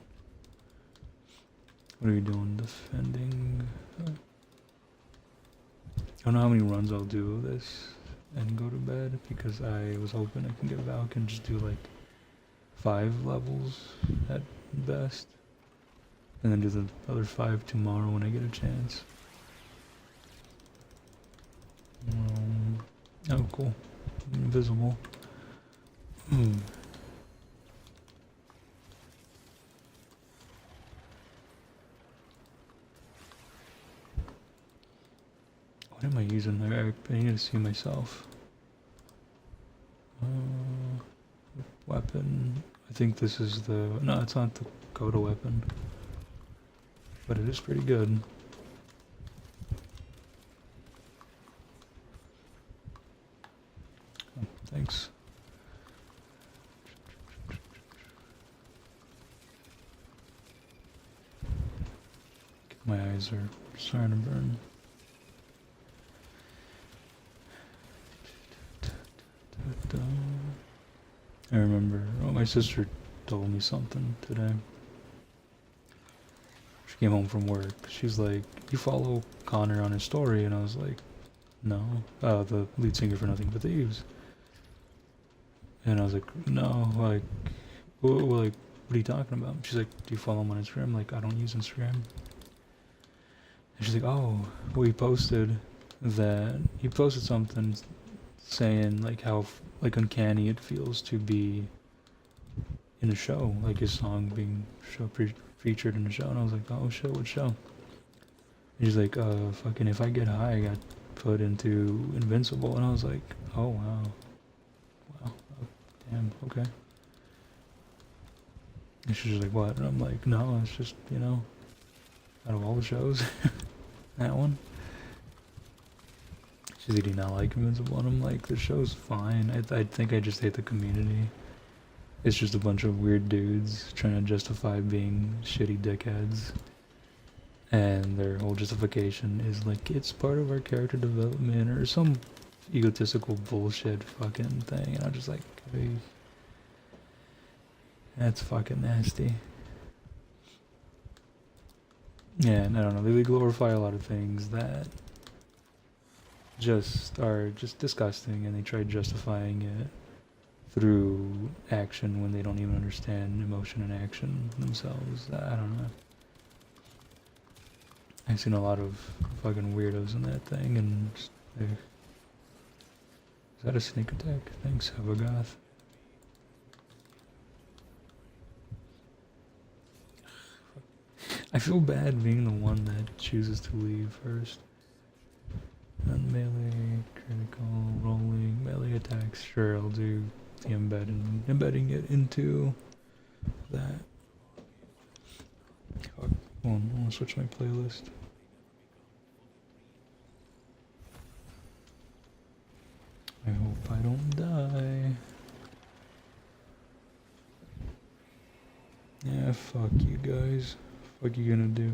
What are you doing? Defending? I don't know how many runs I'll do of this and go to bed, because I was hoping I can get Valk and just do like 5 levels at best. And then do the other 5 tomorrow when I get a chance. Oh, cool. Invisible. What am I using there? I need to see myself. Weapon. I think this is the... No, it's not the Gato weapon. But it is pretty good. Oh, thanks. My eyes are starting to burn. I remember, oh, my sister told me something today. She came home from work. She's like, you follow Connor on his story? And I was like, no. The lead singer for Nothing But Thieves. And I was like, no, like, what are you talking about? She's like, do you follow him on Instagram? I'm like, I don't use Instagram. And she's like, oh, well, he posted something saying like how like uncanny it feels to be in a show, like his song being featured in a show. And I was like, oh shit, what show? And she's like, fucking If I Get High, I got put into Invincible. And I was like, oh wow, oh, damn, okay. And she's like, what? And I'm like, no, it's just, you know, out of all the shows, that one. She's like, do you not like Invincible? And I'm like, the show's fine. I think I just hate the community. It's just a bunch of weird dudes trying to justify being shitty dickheads. And their whole justification is like, it's part of our character development or some egotistical bullshit fucking thing. And I'm just like, hey, that's fucking nasty. Yeah, and I don't know, they glorify a lot of things that are just disgusting, and they try justifying it through action when they don't even understand emotion and action themselves. I don't know. I've seen a lot of fucking weirdos in that thing, and just, is that a sneak attack? Thanks, Havagoth. I feel bad being the one that chooses to leave first. And melee, critical, rolling, melee attacks. Sure, I'll do the embedding it into that. Fuck. Hold on, I wanna switch my playlist. don't die. Yeah, fuck you guys. Fuck you gonna do?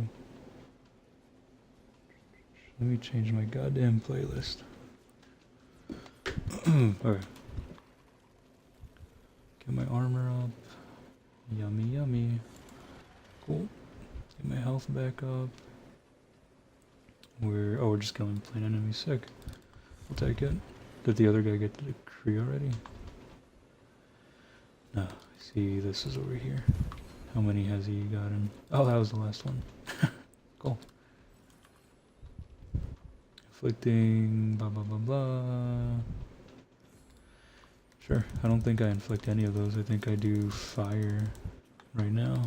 Let me change my goddamn playlist. Alright. Get my armor up. Yummy, yummy. Cool. Get my health back up. We're just killing plain enemies. Sick. I'll take it. Did the other guy get to the tree already? No. See, this is over here. How many has he gotten? Oh, that was the last one. Cool. Inflicting blah blah blah blah. Sure. I don't think I inflict any of those. I think I do fire right now.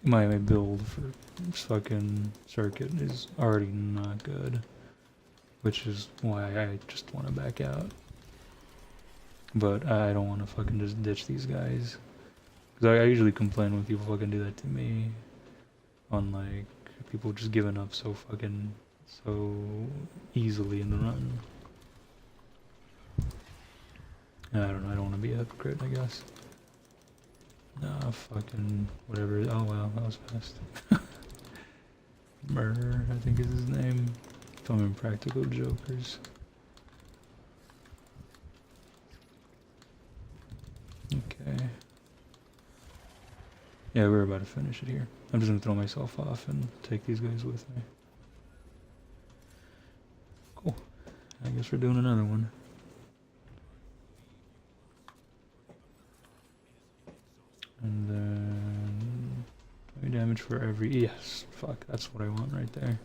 My build for fucking circuit is already not good, which is why I just want to back out. But I don't want to fucking just ditch these guys, because I usually complain when people fucking do that to me, on like people just giving up so easily in the run. I don't know. I don't want to be a hypocrite, I guess. Nah, fucking whatever. Oh wow, that was fast. Murder, I think is his name. From Impractical Jokers. Okay. Yeah, we're about to finish it here. I'm just gonna throw myself off and take these guys with me. Cool. I guess we're doing another one. And then 20 damage for every. Yes, fuck, that's what I want right there.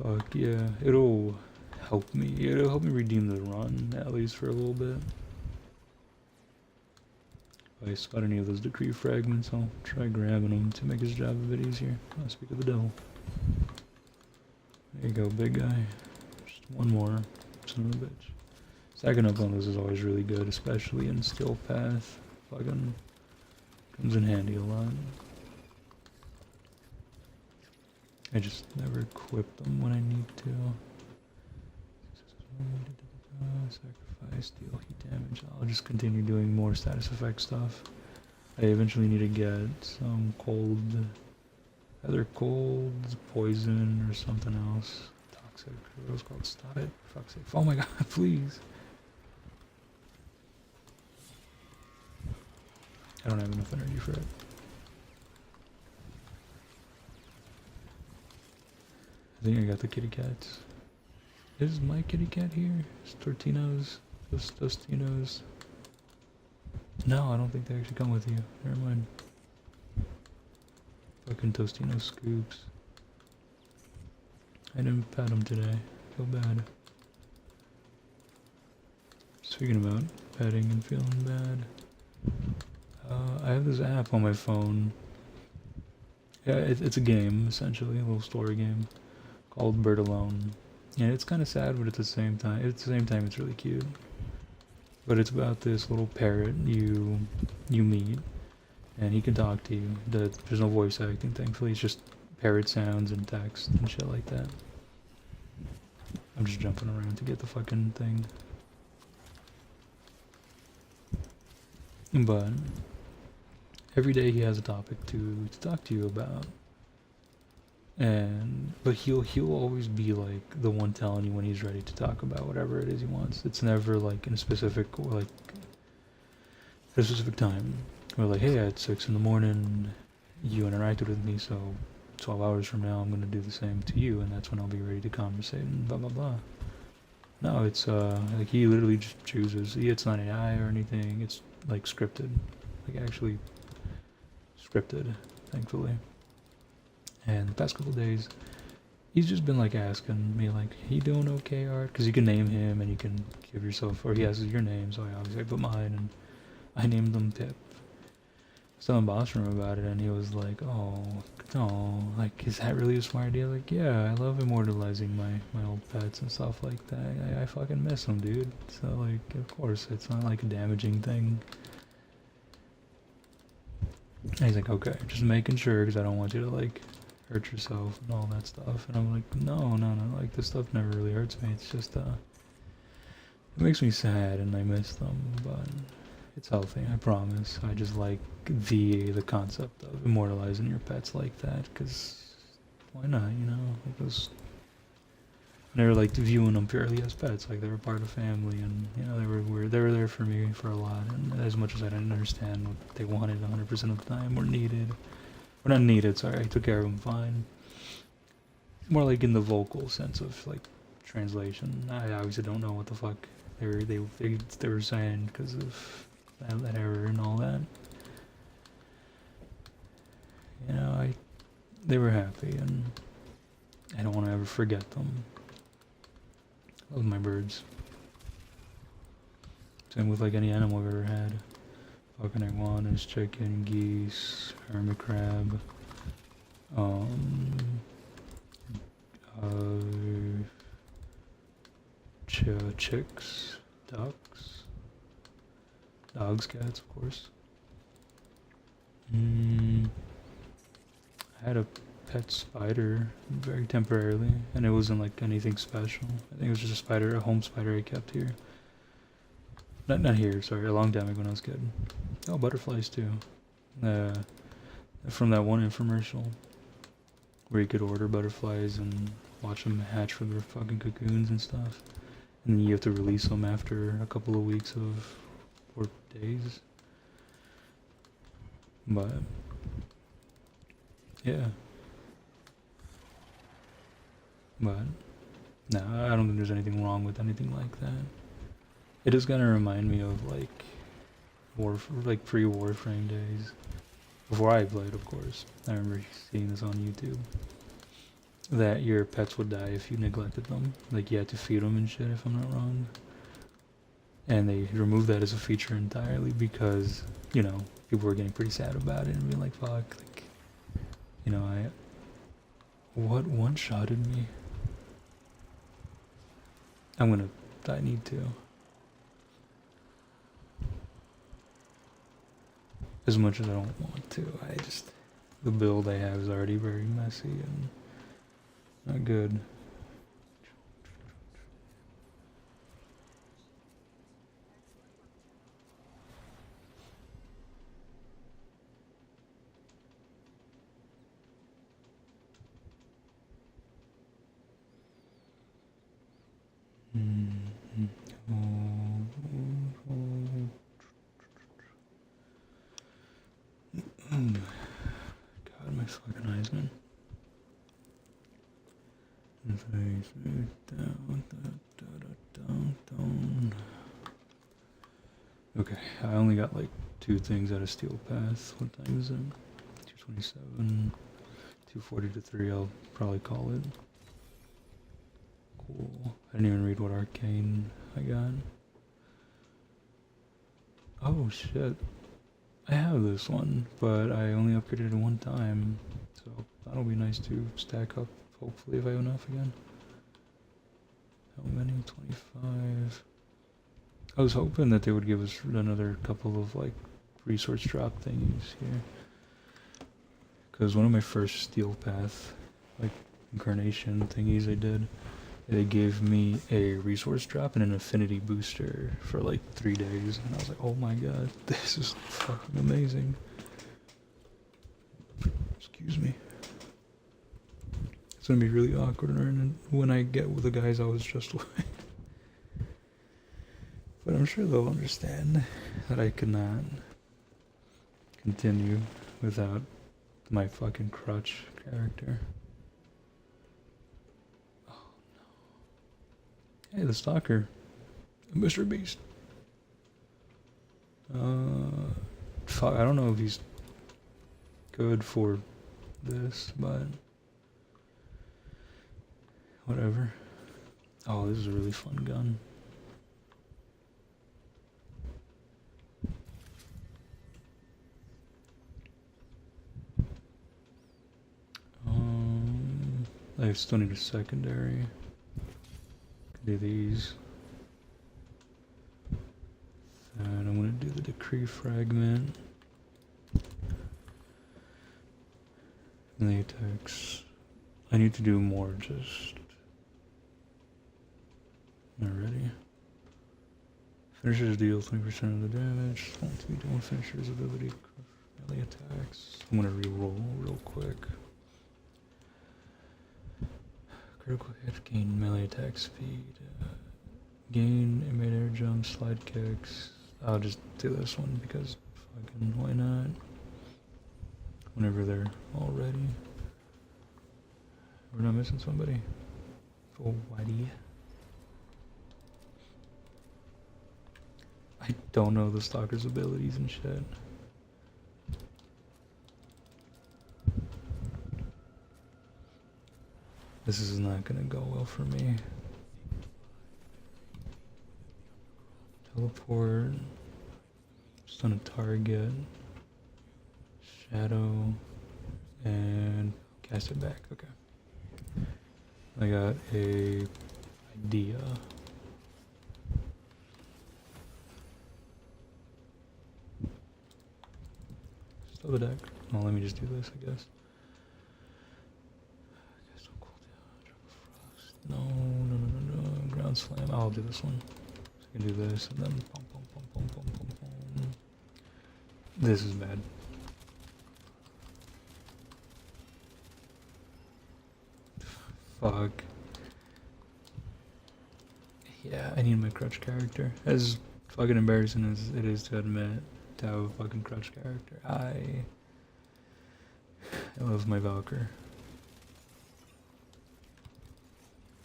Fuck yeah, it'll help me. It'll help me redeem the run at least for a little bit. If I spot any of those decree fragments, I'll try grabbing them to make his job a bit easier. I'll speak of the devil. There you go, big guy. Just one more. Son of a bitch. Stacking up on those is always really good, especially in Steel Path. Fucking comes in handy a lot. I just never equip them when I need to. Sacrifice, deal heat damage. I'll just continue doing more status effect stuff. I eventually need to get some cold, either cold, poison, or something else. Toxic. What was called? Stop it. For fuck's sake. Oh my god, please. I don't have enough energy for it. I think I got the kitty cats. Is my kitty cat here? Is Tortino's? Tostinos? No, I don't think they actually come with you. Never mind. Fucking Tostino scoops. I didn't pet him today. Feel bad. Speaking about petting and feeling bad. I have this app on my phone. Yeah, it's a game, essentially. A little story game. Called Bird Alone. And it's kind of sad, but at the same time, it's really cute. But it's about this little parrot you meet, and he can talk to you. There's no voice acting, thankfully. It's just parrot sounds and text and shit like that. I'm just jumping around to get the fucking thing. But every day he has a topic to talk to you about. But he'll always be like the one telling you when he's ready to talk about whatever it is he wants. It's never like in a specific at a specific time. We're like, hey, at 6 in the morning, you interacted with me, so 12 hours from now I'm gonna do the same to you, and that's when I'll be ready to conversate and blah blah blah. No, it's like he literally just chooses. It's not AI or anything. It's like scripted, like actually scripted, thankfully. And the past couple days, he's just been like asking me like, "You doing okay, Art?" Because you can name him and you can give yourself, or he asks your name, so I obviously put mine, and I named him Pip. I was telling Bostrom about it, and he was like, "Oh, like is that really a smart idea?" Like, yeah, I love immortalizing my old pets and stuff like that. I fucking miss them, dude. So like, of course, it's not like a damaging thing. And he's like, okay, just making sure, because I don't want you to like hurt yourself and all that stuff. And I'm like, no, no, no, like this stuff never really hurts me. It's just, it makes me sad and I miss them, but it's healthy, I promise. I just like the concept of immortalizing your pets like that, because why not, you know? Like those, I never liked viewing them purely as pets, like they were part of family, and you know, they were there for me for a lot, and as much as I didn't understand what they wanted 100% of the time or needed, or not needed, sorry, I took care of them fine. More like in the vocal sense of like translation. I obviously don't know what the fuck they were saying because of that error and all that. You know, they were happy, and I don't want to ever forget them. Love my birds. Same with like any animal I've ever had. Fucking iguanas, chicken, geese, hermit crab, uh, chicks, ducks, dogs, cats, of course. I had a pet spider very temporarily, and it wasn't like anything special. I think it was just a spider, a home spider I kept here. Not here, sorry, a long time ago when I was a kid. Oh, butterflies too. From that one infomercial where you could order butterflies and watch them hatch from their fucking cocoons and stuff. And then you have to release them after a couple of weeks of, or days. But yeah. But no, I don't think there's anything wrong with anything like that. It is gonna remind me of like pre-Warframe days. Before I played, of course. I remember seeing this on YouTube. That your pets would die if you neglected them. Like you had to feed them and shit, if I'm not wrong. And they removed that as a feature entirely because, you know, people were getting pretty sad about it and being like, fuck, like, you know, what one-shotted me? I need to. As much as I don't want to, the build I have is already very messy and not good. God, my fucking eyes, man. Okay, I only got like 2 things out of Steel Path. What time is it? 2:27. 2:40 to 3, I'll probably call it. Cool. I didn't even read what arcane I got. Oh shit. I have this one, but I only upgraded it 1 time. So that'll be nice to stack up, hopefully, if I have enough again. How many? 25. I was hoping that they would give us another couple of like resource drop thingies here. Because one of my first Steel Path, like incarnation thingies I did, they gave me a resource drop and an affinity booster for like 3 days. And I was like, oh my god, this is fucking amazing. Excuse me. It's gonna be really awkward when I get with the guys I was just with. But I'm sure they'll understand that I cannot continue without my fucking crutch character. Oh no. Hey, the stalker. Mr. Beast. Fuck, I don't know if he's good for this, but whatever. Oh, this is a really fun gun. I still need a secondary. Could do these. And I'm gonna do the decree fragment. melee attacks. I need to do more just... Already. Finishers deal 20% of the damage. Won't be doing finishers ability melee attacks. I'm gonna re-roll real quick. Critical hit, gain melee attack speed. Gain mid-air jump, slide kicks. I'll just do this one because fucking why not? Whenever they're all ready. We're not missing somebody. Full whitey. I don't know the stalker's abilities and shit. This is not gonna go well for me. Teleport. Stun a target. Shadow. And cast it back. Okay. I got a idea. Still the deck. Oh, let me just do this, I guess. No. Ground slam. I'll do this one. So I can do this and then pom pom pom pom pom pom pom. This is bad. Fuck. Yeah, I need my crutch character. As fucking embarrassing as it is to admit to have a fucking crutch character, I love my Valkyr.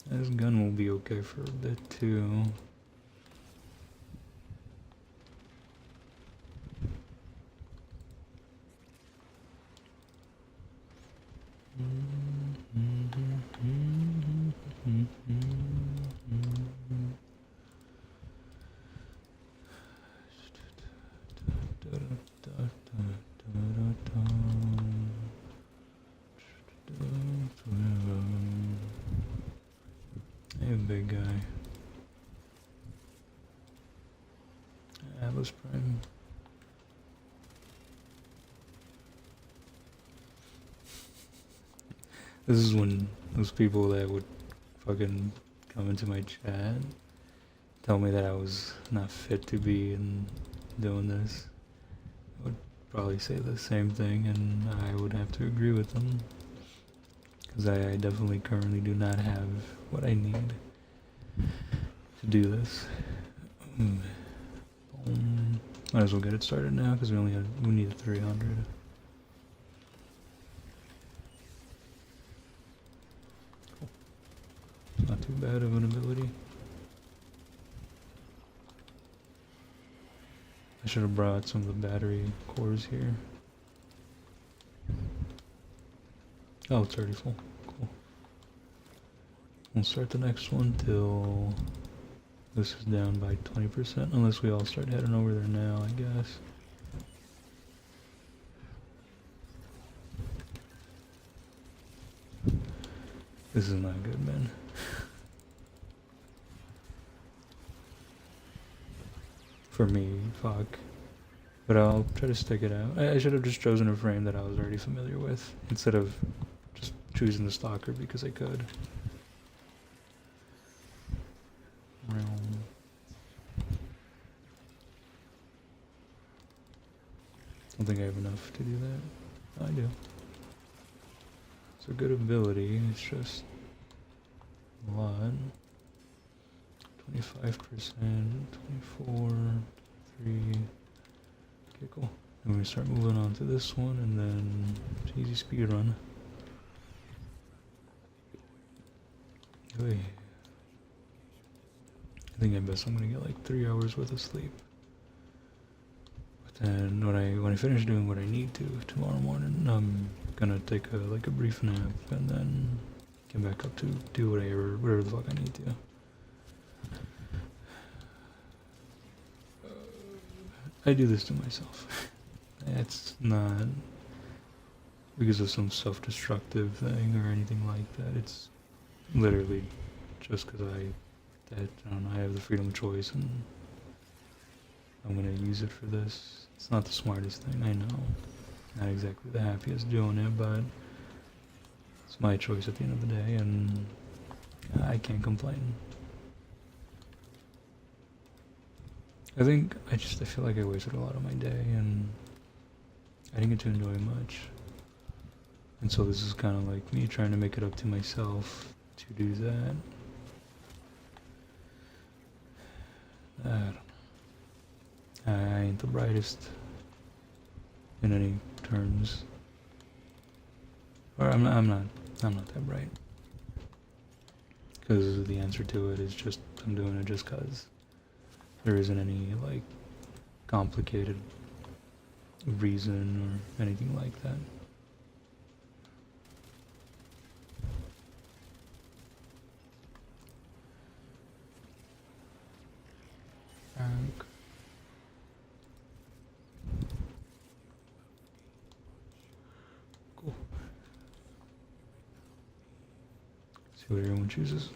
This gun will be okay for a bit too. Hey, big guy. Atlas Prime. This is when those people that would fucking come into my chat tell me that I was not fit to be in doing this. I would probably say the same thing, and I would have to agree with them. Because I definitely currently do not have what I need to do this. Might as well get it started now because we need 300. Cool. Not too bad of an ability. I should have brought some of the battery cores here. Oh, it's already full. Cool. We'll start the next one till this is down by 20%, unless we all start heading over there now, I guess. This is not good, man. For me, fuck. But I'll try to stick it out. I should have just chosen a frame that I was already familiar with, instead of just choosing the stalker because I could. I don't think I have enough to do that. I do. It's a good ability, it's just a lot. 25%, 24, 3. Okay, cool. And we start moving on to this one, and then it's easy speed run. Oy. I think at best I'm gonna get like 3 hours worth of sleep. But then when I finish doing what I need to tomorrow morning, I'm gonna take a brief nap and then get back up to do whatever the fuck I need to. I do this to myself. It's not because of some self-destructive thing or anything like that. It's literally just because I don't know, I have the freedom of choice and I'm gonna use it for this. It's not the smartest thing, I know. Not exactly the happiest doing it, but It's my choice at the end of the day, and I can't complain. I feel like I wasted a lot of my day, and I didn't get to enjoy much. And so this is kind of like me trying to make it up to myself to do that. I don't know. I ain't the brightest in any terms. Or I'm not that bright. Because the answer to it is just, I'm doing it just cause. There isn't any, like, complicated reason or anything like that. Cool. See what everyone chooses.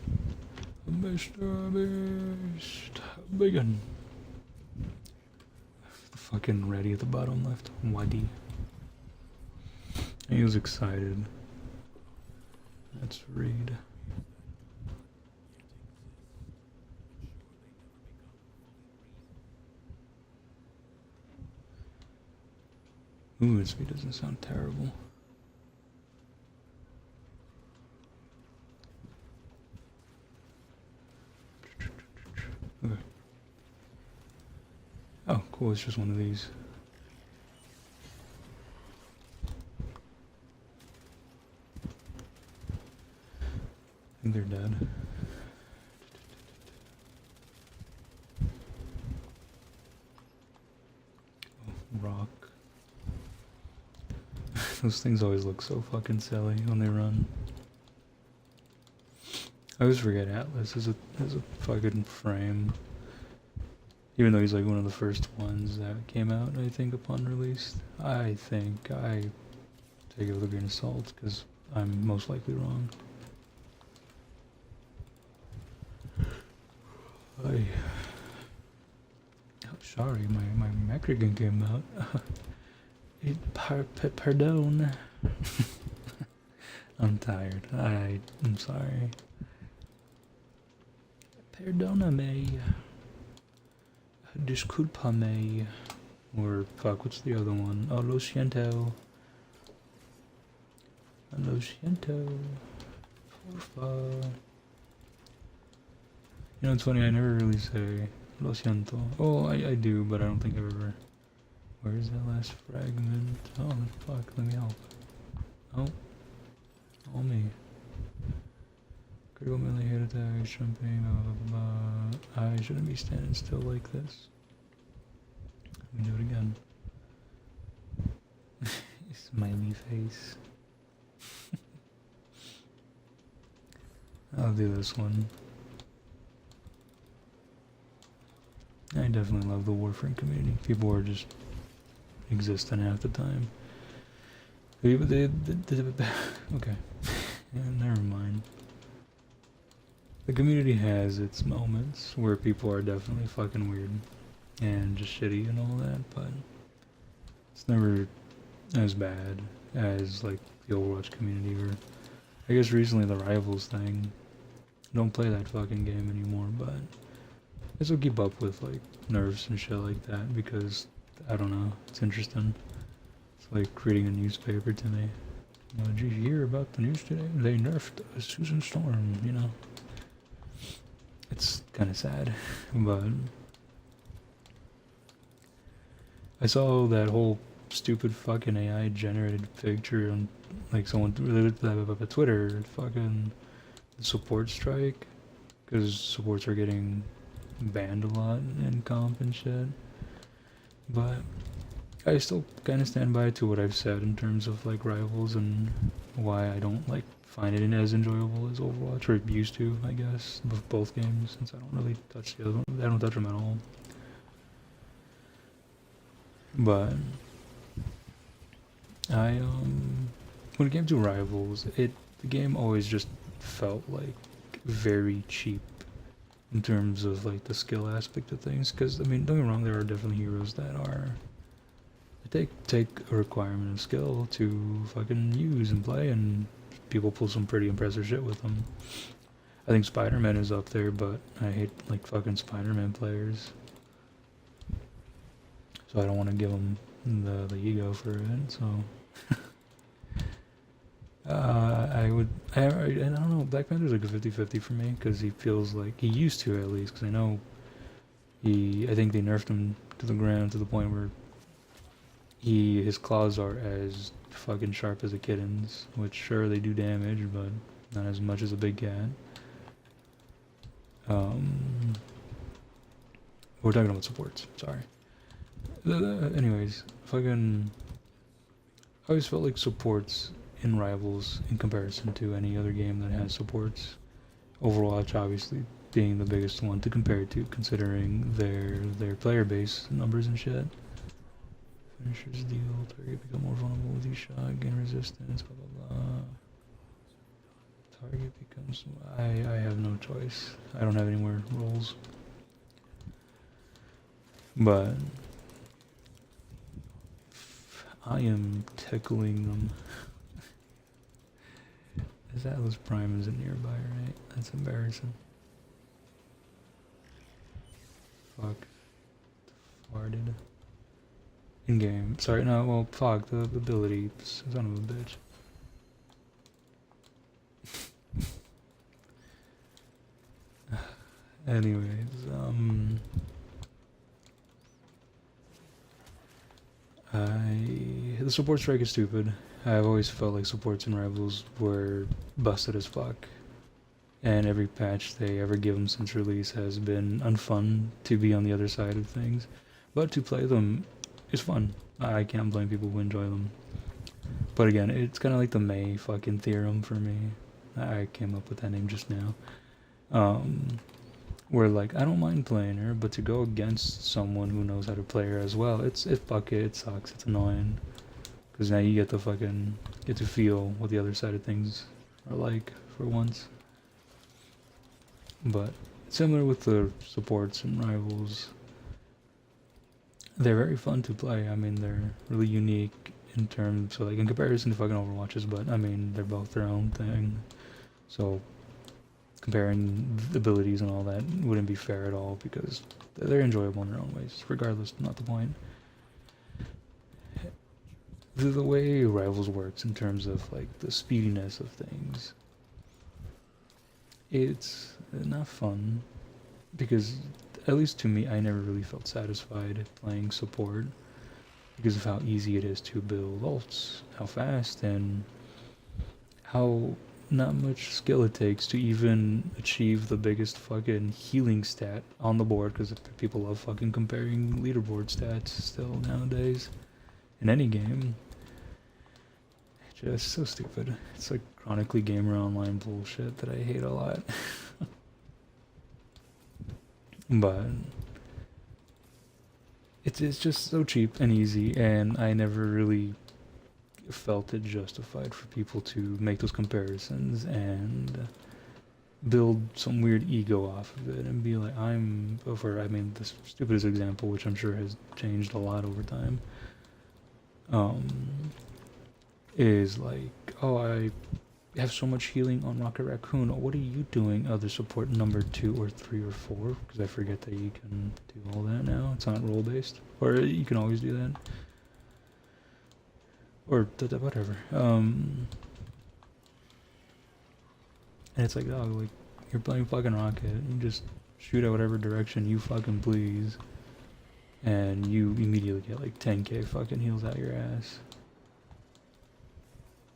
Mr. Beast. Begin. The fucking ready at the bottom left. Wadi. He was excited. Let's read. Movement speed doesn't sound terrible. Okay. Oh, cool, it's just one of these. I think they're dead. Oh, rock. Those things always look so fucking silly when they run. I always forget Atlas is a fucking frame. Even though he's like one of the first ones that came out, I think, upon release. I think I take it with a grain of salt, because I'm most likely wrong. Oh, sorry, my Mexican came out. Pardon. I'm tired. I'm sorry. Perdóname. Disculpame. Or, fuck, what's the other one? Oh, lo siento. Lo siento. Porfa. You know, it's funny, I never really say lo siento. Oh, I do, but I don't think I've ever... Where is that last fragment? Oh, fuck, let me help. Oh. All me. Critical melee hit attacks, jumping, blah, blah, blah. I shouldn't be standing still like this. Let me do it again. Smiley face. I'll do this one. I definitely love the Warframe community. People are just existing half the time. Okay. Yeah, never mind. The community has its moments where people are definitely fucking weird and just shitty and all that, but it's never as bad as like the Overwatch community, or I guess recently the Rivals thing. Don't play that fucking game anymore, but I still keep up with like nerfs and shit like that because I don't know, it's interesting. It's like reading a newspaper to me. You know, did you hear about the news today? They nerfed Susan Storm, you know. It's kind of sad, but I saw that whole stupid fucking AI generated picture on like someone Twitter, fucking support strike, because supports are getting banned a lot in comp and shit. But I still kind of stand by to what I've said in terms of like Rivals and why I don't like find it as enjoyable as Overwatch, or used to, I guess, with both games, since I don't really touch the other one. I don't touch them at all. But when it came to Rivals, the game always just felt like very cheap in terms of like the skill aspect of things. Because I mean, don't get me wrong, there are definitely heroes that take a requirement of skill to fucking use and play, and people pull some pretty impressive shit with them. I think Spider-Man is up there, but I hate like fucking Spider-Man players. So I don't want to give them the ego for it, so... I don't know, Black Panther's like a 50-50 for me, because he feels like, he used to at least, because I know I think they nerfed him to the ground to the point where his claws are as fucking sharp as a kitten's, which sure they do damage, but not as much as a big cat. We're talking about supports, sorry. Anyways, fucking, I always felt like supports in Rivals in comparison to any other game that has supports. Overwatch obviously being the biggest one to compare it to, considering their player base numbers and shit. Finishers deal, target become more vulnerable with each shot, gain resistance, blah blah blah. Target becomes... I have no choice. I don't have any more rolls. But I am tickling them. This Atlas Prime isn't nearby, right? That's embarrassing. Fuck. Farted. In game. Sorry, no, well, fuck, the ability. Son of a bitch. Anyways, the support strike is stupid. I've always felt like supports in Rivals were busted as fuck. And every patch they ever give them since release has been unfun to be on the other side of things. But to play them is fun. I can't blame people who enjoy them. But again, it's kind of like the May fucking theorem for me. I came up with that name just now. Where like, I don't mind playing her, but to go against someone who knows how to play her as well, it sucks, it's annoying. Because now you get to feel what the other side of things are like for once. But similar with the supports and Rivals, they're very fun to play. I mean, they're really unique in terms, so like in comparison to fucking Overwatches, but I mean, they're both their own thing. So comparing the abilities and all that wouldn't be fair at all, because they're enjoyable in their own ways. Regardless, not the point. The way Rivals works in terms of like the speediness of things, it's not fun, because at least to me, I never really felt satisfied playing support because of how easy it is to build ults, how fast, and how not much skill it takes to even achieve the biggest fucking healing stat on the board, because people love fucking comparing leaderboard stats still nowadays in any game. Just so stupid. It's like chronically gamer online bullshit that I hate a lot. But it's just so cheap and easy, and I never really felt it justified for people to make those comparisons and build some weird ego off of it and be like, I mean, the stupidest example, which I'm sure has changed a lot over time, is like, oh, I have so much healing on Rocket Raccoon. What are you doing, other support number 2 or 3 or 4? Because I forget that you can do all that now. It's not role based, or you can always do that, or whatever. And it's like, oh, like you're playing fucking Rocket. You just shoot at whatever direction you fucking please, and you immediately get like 10k fucking heals out your ass.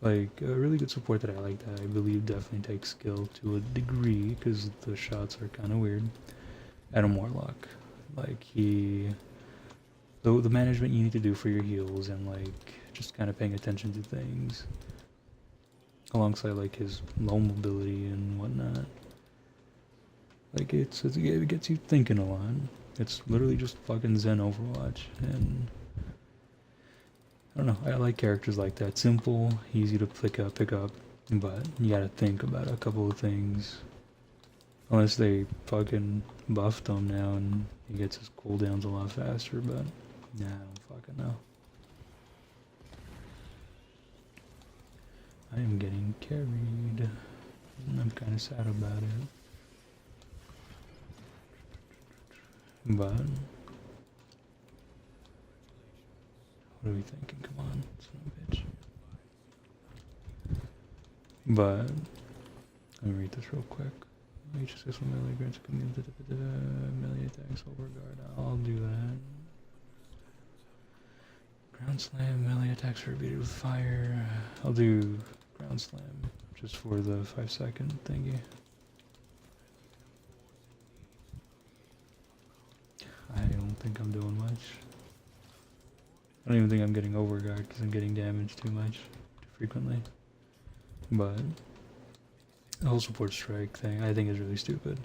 Like, a really good support that I like, that I believe definitely takes skill to a degree, because the shots are kind of weird. Adam Warlock. Like, the management you need to do for your heals, and like, just kind of paying attention to things, alongside like his low mobility and whatnot. Like, it gets you thinking a lot. It's literally just fucking Zen Overwatch, and I don't know, I like characters like that. Simple, easy to pick up, but you gotta think about a couple of things. Unless they fucking buffed him now and he gets his cooldowns a lot faster, but nah, I don't fucking know. I am getting carried. And I'm kind of sad about it. But what are we thinking? Come on, son of a bitch. But let me read this real quick. Each successful melee grants a melee attacks over guard. I'll do that. Ground slam, melee attacks are repeated with fire. I'll do ground slam just for the 5-second thingy. I don't think I'm doing much. I don't even think I'm getting overguard because I'm getting damaged too much, too frequently. But the whole support strike thing I think is really stupid.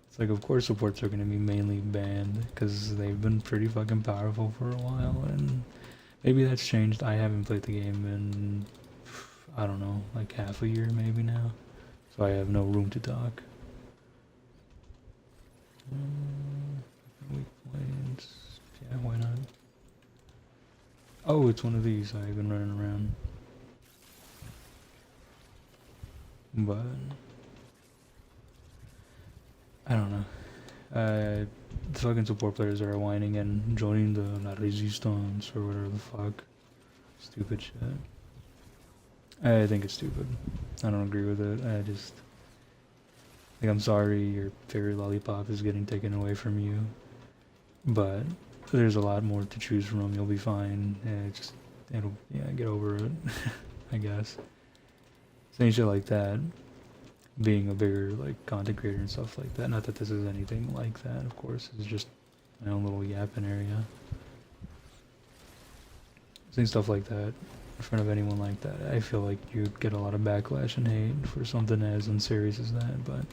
It's like, of course supports are going to be mainly banned because they've been pretty fucking powerful for a while, and maybe that's changed. I haven't played the game in, I don't know, like half a year maybe now, so I have no room to talk. Weak points. Yeah, why not? Oh, it's one of these I've been running around. But I don't know. The fucking support players are whining and joining the La Resistance or whatever the fuck. Stupid shit. I think it's stupid. I don't agree with it. I just... like, I'm sorry your favorite lollipop is getting taken away from you. But there's a lot more to choose from. You'll be fine. Yeah, get over it. I guess. Saying shit like that. Being a bigger, like, content creator and stuff like that. Not that this is anything like that, of course. It's just my own little yapping area. Saying stuff like that in front of anyone like that, I feel like you'd get a lot of backlash and hate for something as unserious as that. But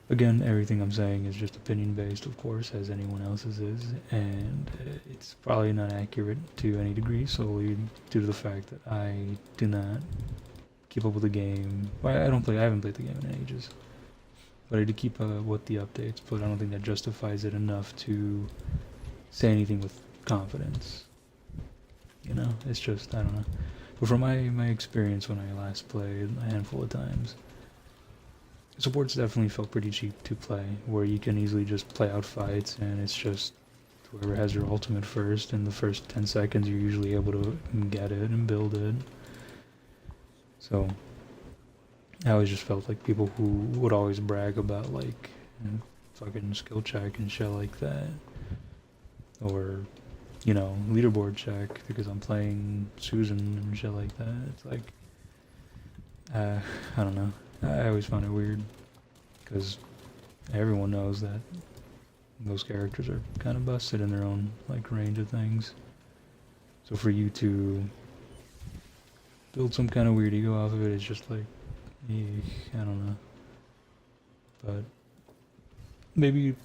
again, everything I'm saying is just opinion based, of course, as anyone else's is, and it's probably not accurate to any degree, solely due to the fact that I do not keep up with the game. Well, I haven't played the game in ages, but I do keep up with the updates, but I don't think that justifies it enough to say anything with confidence. You know, it's just, I don't know. But from my experience when I last played a handful of times, supports definitely felt pretty cheap to play, where you can easily just play out fights and it's just whoever has your ultimate first. In the first 10 seconds you're usually able to get it and build it. So I always just felt like people who would always brag about, like, you know, fucking skill check and shit like that, or, you know, leaderboard check because I'm playing Susan and shit like that. It's like, I don't know. I always found it weird because everyone knows that those characters are kind of busted in their own, like, range of things. So for you to build some kind of weird ego off of it, it's just like, I don't know. But maybe,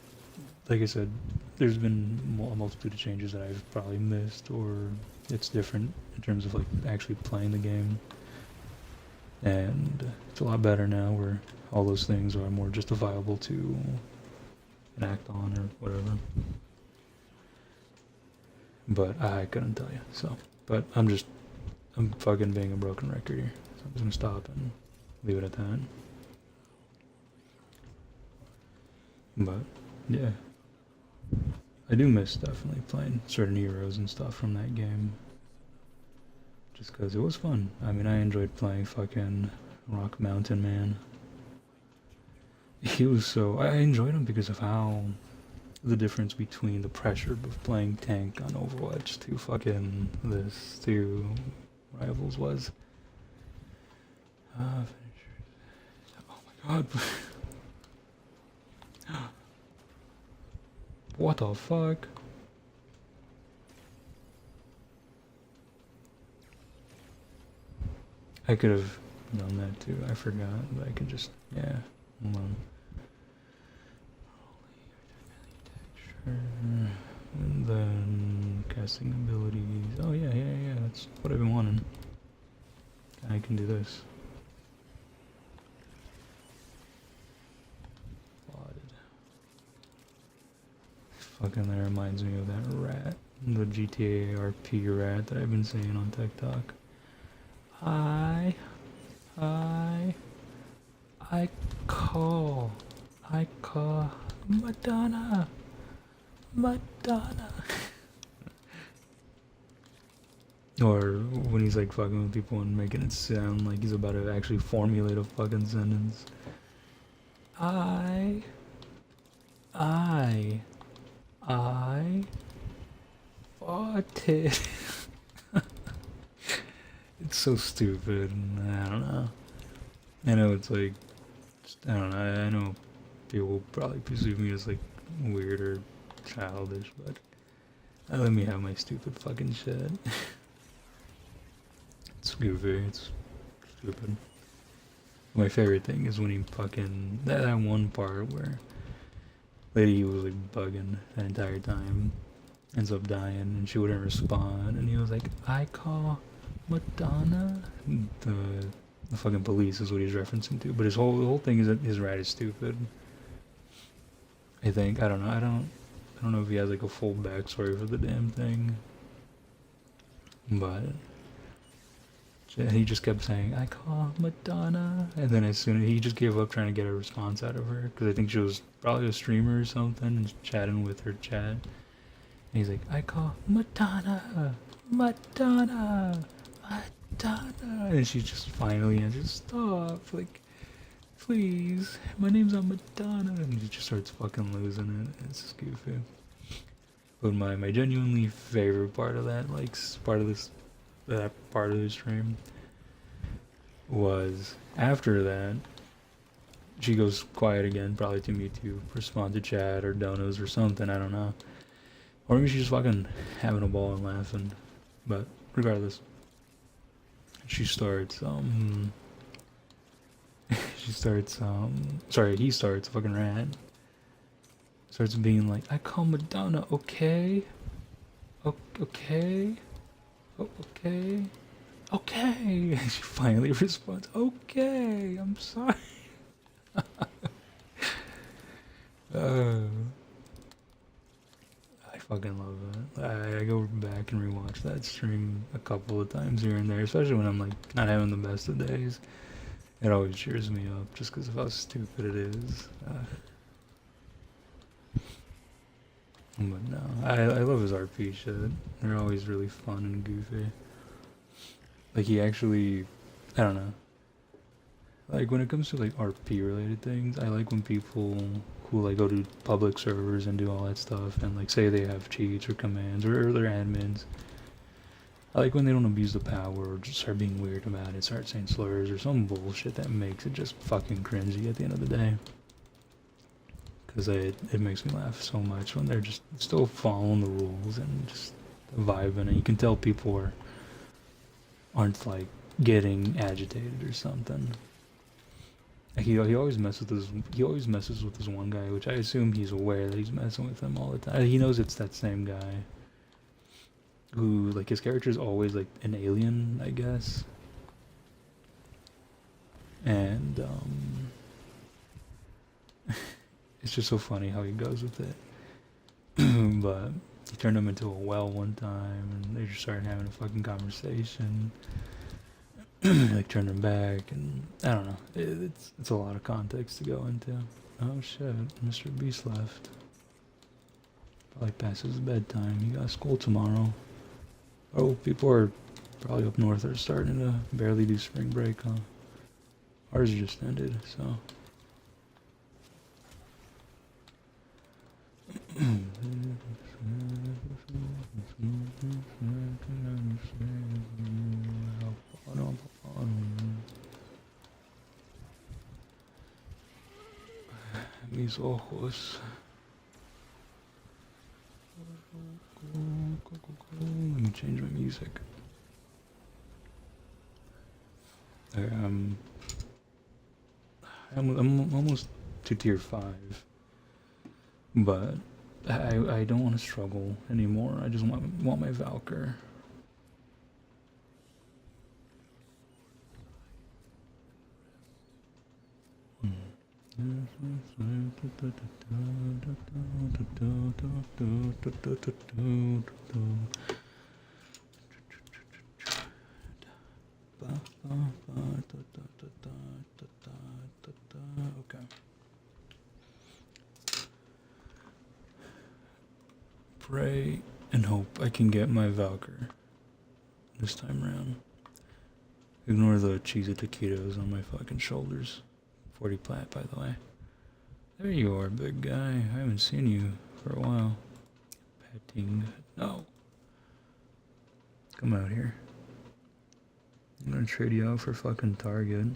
like I said, there's been a multitude of changes that I've probably missed, or it's different in terms of, like, actually playing the game. And it's a lot better now where all those things are more justifiable to enact on or whatever. But I couldn't tell you, so. But I'm fucking being a broken record here. So I'm just gonna stop and leave it at that. But, yeah. I do miss definitely playing certain heroes and stuff from that game. Just because it was fun. I mean, I enjoyed playing fucking Rock Mountain Man. He was so... I enjoyed him because of how... the difference between the pressure of playing tank on Overwatch to fucking this to Rivals was. Oh my god. What the fuck? I could have done that too. I forgot, but I could just, yeah. Hold on. And then casting abilities. Oh yeah. That's what I've been wanting. I can do this. Plotted. Fucking that reminds me of that rat. The GTA RP rat that I've been seeing on TikTok. I, I, I I call Madonna, Madonna. Or when he's like fucking with people and making it sound like he's about to actually formulate a fucking sentence. I, I, I farted. It's so stupid. I don't know. I know it's like, I don't know. I know people probably perceive me as like weird or childish, but let me have my stupid fucking shit. It's goofy. It's stupid. My favorite thing is when he fucking that one part where lady was like bugging that entire time, ends up dying, and she wouldn't respond, and he was like, "I call Madonna." The fucking police is what he's referencing to, but the whole thing is that his rat is stupid. I think I don't know. I don't know if he has like a full backstory for the damn thing, but he just kept saying, "I call Madonna," and then as soon as he just gave up trying to get a response out of her, because I think she was probably a streamer or something, and chatting with her chat. And he's like, "I call Madonna, Madonna, Madonna," and she just finally answers, "Stop, like, please, my name's not Madonna," and he just starts fucking losing it. It's just goofy. But my genuinely favorite part of that, like, that part of the stream was after that she goes quiet again, probably to me to respond to chat or donos or something, I don't know. Or maybe she's just fucking having a ball and laughing. But regardless, she starts he starts, fucking rat. Starts being like, "I call Madonna, okay? Okay? Okay? Okay." And she finally responds, "Okay, I'm sorry." uh, I fucking love it. I go back and rewatch that stream a couple of times here and there, especially when I'm like not having the best of days. It always cheers me up just because of how stupid it is. But no, I love his RP shit. They're always really fun and goofy. Like he actually, I don't know. Like when it comes to like RP related things, I like when people who like go to public servers and do all that stuff and like say they have cheats or commands or they're admins. I like when they don't abuse the power or just start being weird about it, start saying slurs or some bullshit that makes it just fucking cringy at the end of the day. Because it makes me laugh so much when they're just still following the rules and just vibing, and you can tell people aren't like getting agitated or something. Like he always messes with this one guy, which I assume he's aware that he's messing with him all the time. He knows it's that same guy who, like, his character is always like an alien, I guess. And it's just so funny how he goes with it. But he turned him into a well one time, and they just started having a fucking conversation. Like turned him back, and I don't know. It's a lot of context to go into. Oh shit, Mr. Beast left. Probably past his bedtime. He got school tomorrow. Oh, people are probably up north are starting to barely do spring break, huh? Ours just ended, so. Mis ojos. Let me change my music. I'm almost to tier 5, but I don't want to struggle anymore. I just want my Valkyr. Okay. Pray and hope I can get my Valkyr this time around. Ignore the cheesy taquitos on my fucking shoulders. 40 plat, by the way. There you are, big guy. I haven't seen you for a while. Petting. No. Come out here. I'm gonna trade you out for fucking Target.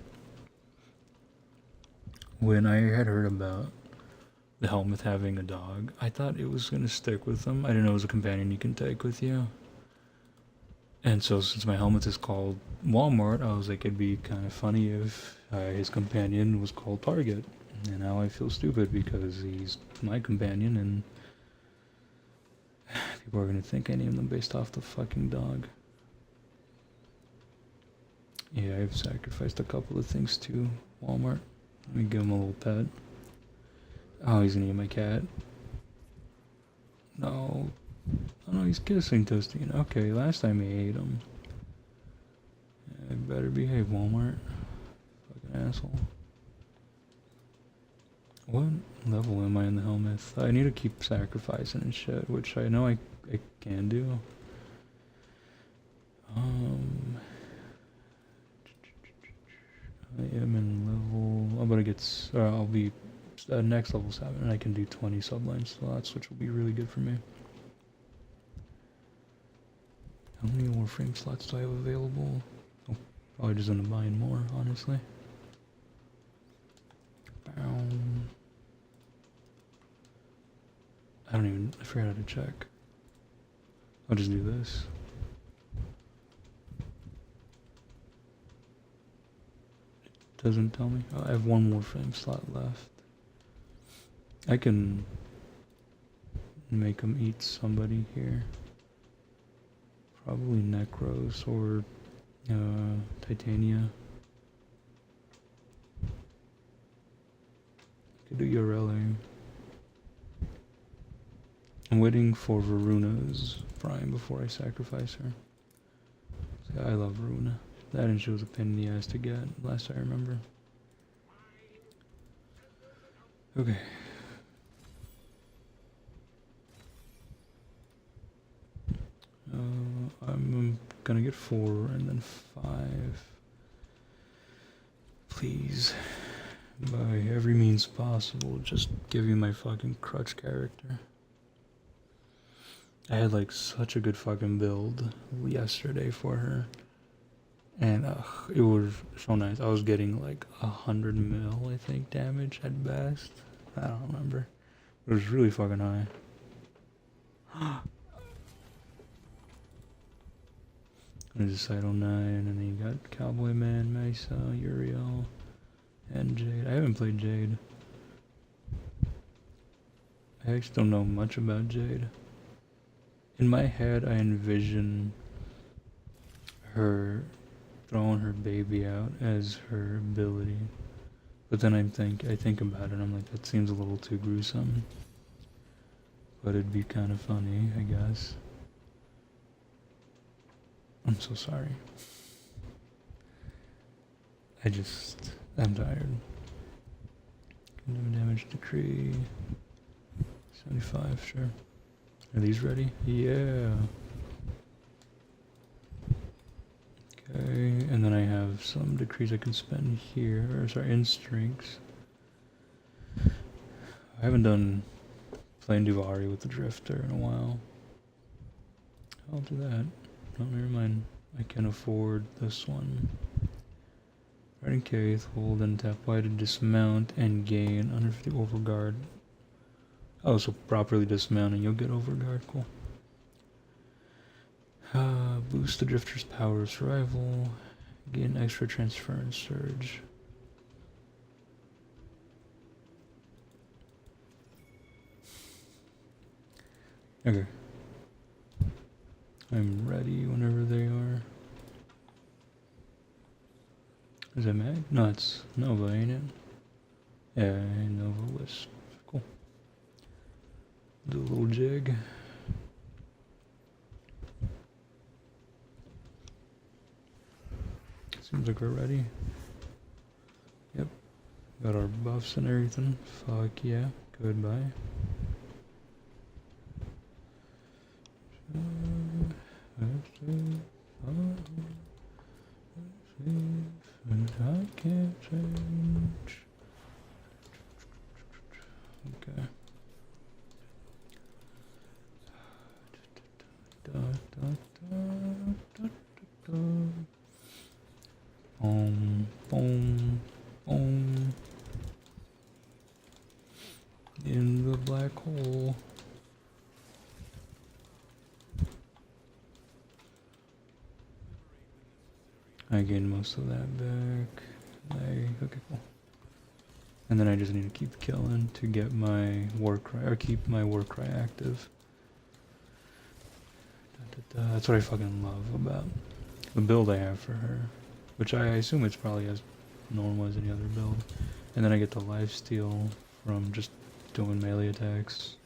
When I had heard about the helmet having a dog, I thought it was gonna stick with them. I didn't know it was a companion you can take with you. And so since my helmet is called Walmart, I was like, it'd be kind of funny if his companion was called Target. And now I feel stupid because he's my companion and people are gonna think I named them based off the fucking dog. Yeah, I've sacrificed a couple of things to Walmart. Let me give him a little pet. Oh, he's gonna eat my cat. No. Oh no, he's kissing Toasty. Okay, last time he ate him. Yeah, better behave, Walmart. Fucking asshole. What level am I in the helmet? I need to keep sacrificing and shit, which I know I can do. I am in level. I'm gonna get. I'll be next level 7, and I can do 20 subline slots, which will be really good for me. How many more frame slots do I have available? Oh, probably just end up buying more, honestly. I forgot how to check. I'll just do this. It doesn't tell me. Oh, I have one more frame slot left. I can make them eat somebody here. Probably Necros or Titania. Could do Yorelle. I'm waiting for Varuna's prime before I sacrifice her. See, I love Varuna. That and she was a pain in the ass to get, last I remember. Okay. I'm gonna get 4 and then 5. Please, by every means possible, just give me my fucking crutch character. I had like such a good fucking build yesterday for her. And it was so nice. I was getting like 100 mil, I think, damage at best. I don't remember. It was really fucking high. There's Cyto 9, and then you got Cowboy Man, Mesa, Uriel, and Jade. I haven't played Jade. I actually don't know much about Jade. In my head, I envision her throwing her baby out as her ability. But then I think about it, and I'm like, that seems a little too gruesome. But it'd be kind of funny, I guess. I'm so sorry. I'm tired. Condemn damage decree. 75, sure. Are these ready? Yeah. Okay, and then I have some decrees I can spend here, or sorry, in strengths. I haven't done plain Duvari with the Drifter in a while. I'll do that. No, never mind. I can afford this one. Riding Kaith, hold and tap Y to dismount and gain under 50 overguard. Oh, so properly dismounting, you'll get overguard, cool. Boost the Drifter's power of survival, gain extra transference surge. Okay. I'm ready whenever they are. Is that Mag? No, it's Nova, ain't it? Yeah, Nova Wisp. Cool. Do a little jig. seems like we're ready. Yep. Got our buffs and everything. Fuck yeah. Goodbye. I can't change. Okay. Da, da, da, da, da, da. Boom, boom, boom. In the black hole. I gained most of that back. Okay, cool. And then I just need to keep killing to get my war cry, or keep my war cry active. That's what I fucking love about the build I have for her, which I assume it's probably as normal as any other build. And then I get the lifesteal from just doing melee attacks.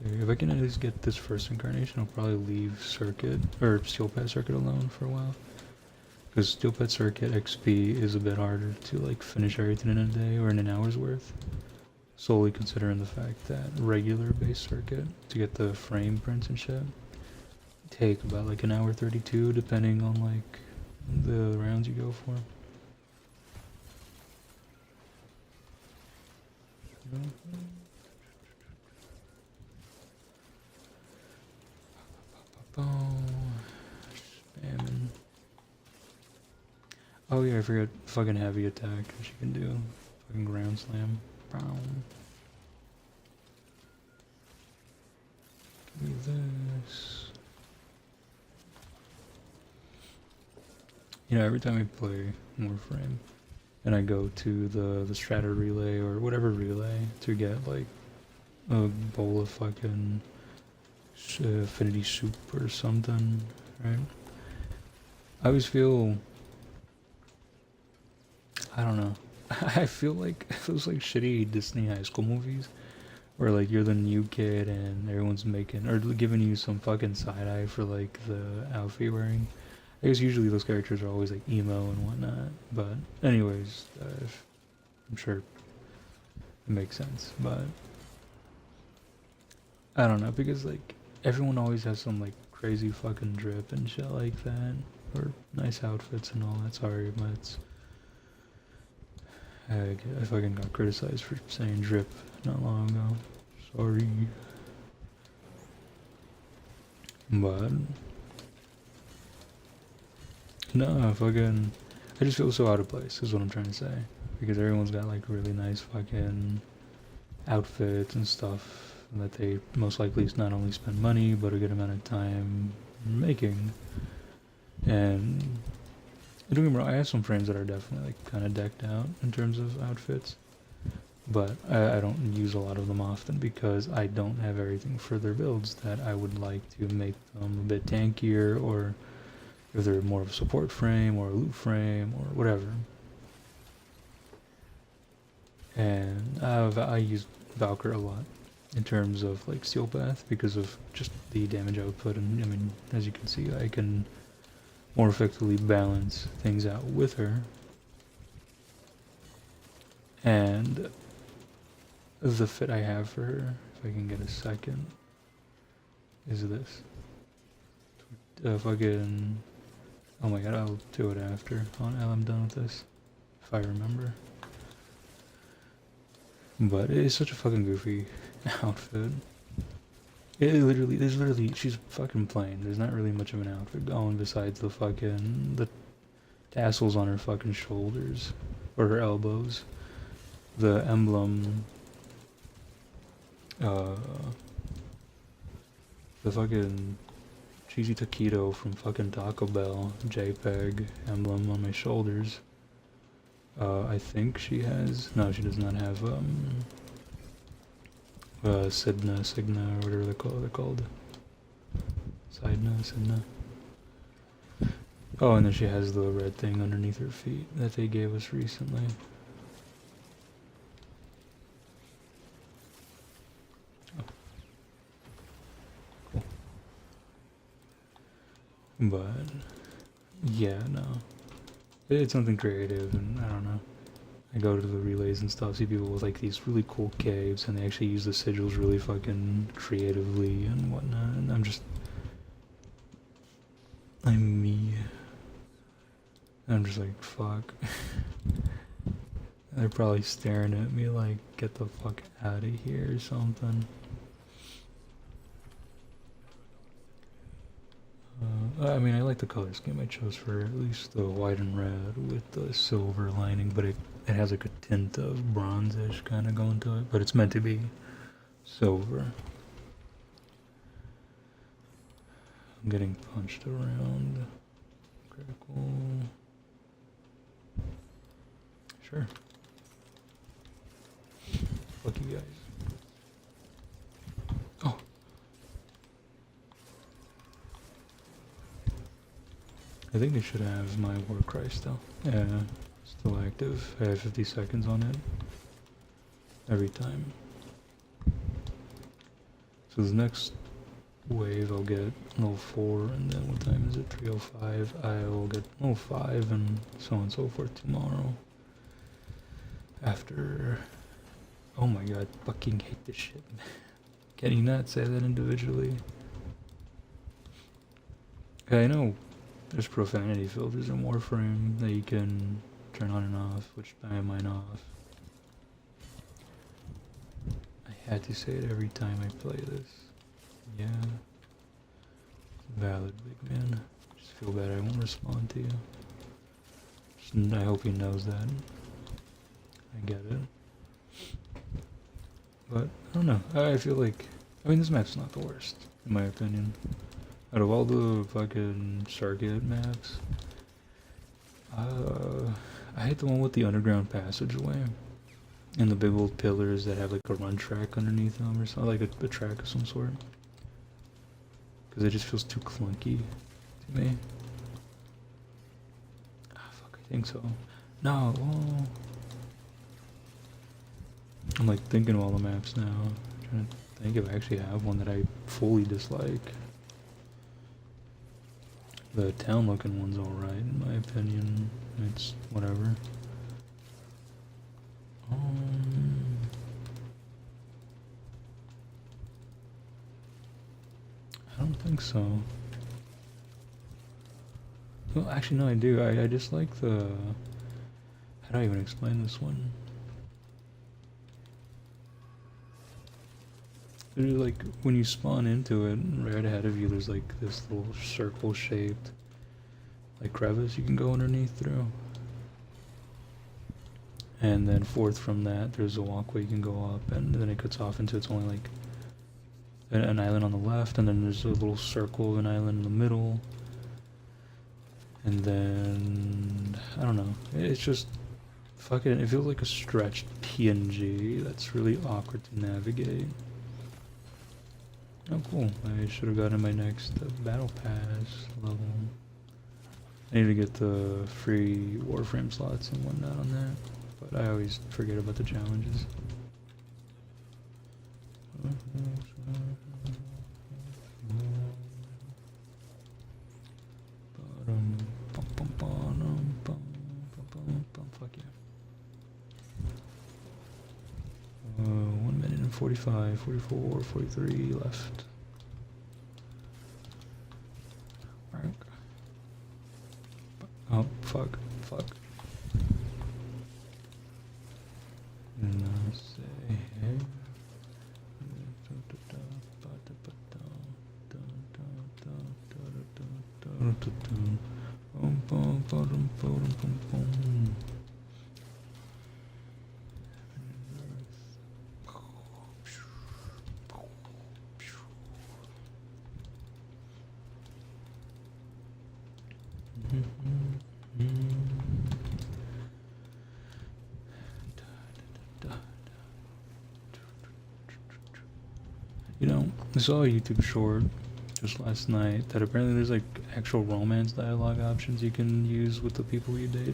Okay, if I can at least get this first incarnation, I'll probably leave Circuit, or Steel Pet Circuit alone for a while. Because Steel Pet Circuit XP is a bit harder to like finish everything in a day or in an hour's worth. Solely considering the fact that regular base Circuit, to get the frame prints and shit, take about like an hour 32 depending on like the rounds you go for. Spamming. Oh yeah, I forgot fucking heavy attack she can do. Fucking ground slam. Boom. Give me this. You know, every time I play Warframe and I go to the Strata relay or whatever relay to get like a bowl of fucking affinity soup or something, right? I always feel, I don't know, I feel like those like shitty Disney high school movies where like you're the new kid and everyone's making or giving you some fucking side eye for like the outfit you're wearing. I guess usually those characters are always like emo and whatnot, but anyways, I'm sure it makes sense, but I don't know, because like everyone always has some like crazy fucking drip and shit like that, or nice outfits and all that. Sorry, but it's, I fucking got criticized for saying drip not long ago. Sorry. But no, fucking, I just feel so out of place is what I'm trying to say, because everyone's got like really nice fucking outfits and stuff that they most likely not only spend money but a good amount of time making. And don't get me wrong, I have some friends that are definitely like kind of decked out in terms of outfits, but I don't use a lot of them often because I don't have everything for their builds that I would like to make them a bit tankier, or if they're more of a support frame or a loot frame or whatever. And I use Valkyr a lot in terms of like Steel Path because of just the damage output, and I mean, as you can see, I can more effectively balance things out with her. And the fit I have for her, if I can get a second, is this. Fucking, oh my god, I'll do it after I'm done with this, if I remember. But it is such a fucking goofy outfit. There's literally, she's fucking plain. There's not really much of an outfit going besides the tassels on her fucking shoulders, or her elbows. The emblem, the fucking cheesy taquito from fucking Taco Bell JPEG emblem on my shoulders. I think she has, no, she does not have, Signa, or whatever they're called. Signa. Oh, and then she has the red thing underneath her feet that they gave us recently. But yeah, no, it's something creative, and I don't know. I go to the relays and stuff, see people with like these really cool caves, and they actually use the sigils really fucking creatively and whatnot. And I'm me. I'm just like, fuck. They're probably staring at me like, get the fuck out of here or something. I mean, I like the color scheme I chose for at least the white and red with the silver lining, but it has like a tint of bronzish kind of going to it, but it's meant to be silver. I'm getting punched around. Critical. Sure. Fuck you guys. Oh. I think they should have my War Cry still. Yeah, still active. I have 50 seconds on it. Every time. So the next wave I'll get level 4, and then what time is it? 3:05. I will get level 5 and so on and so forth tomorrow. After... Oh my god, fucking hate this shit. Can you not say that individually? I know there's profanity filters in Warframe that you can turn on and off, which I have mine off. I had to say it every time I play this. Yeah. Valid, big man. Just feel bad I won't respond to you. I hope he knows that. I get it. But, I don't know. I feel like... I mean, this map's not the worst, in my opinion. Out of all the fucking circuit maps, I hate the one with the underground passageway. And the big old pillars that have like a run track underneath them or something, like a track of some sort. Because it just feels too clunky to me. Ah, fuck, I think so. No, well... I'm like thinking of all the maps now. I'm trying to think if I actually have one that I fully dislike. The town looking one's alright in my opinion. It's whatever. I don't think so. Well, actually no, I do. I just like the... How do I even explain this one? There's like, when you spawn into it, right ahead of you there's like this little circle shaped like crevice you can go underneath through. And then forth from that there's a walkway you can go up, and then it cuts off into it's only like an island on the left, and then there's a little circle of an island in the middle. And then, I don't know, it's just fucking, it feels like a stretched PNG that's really awkward to navigate. Oh cool, I should have gotten my next battle pass level. I need to get the free Warframe slots and whatnot on that, but I always forget about the challenges. Fuck yeah. 1 minute and 45, 44, 43 left. Oh, fuck. And I'll say, hey. You know, I saw a YouTube short just last night that apparently there's like actual romance dialogue options you can use with the people you date.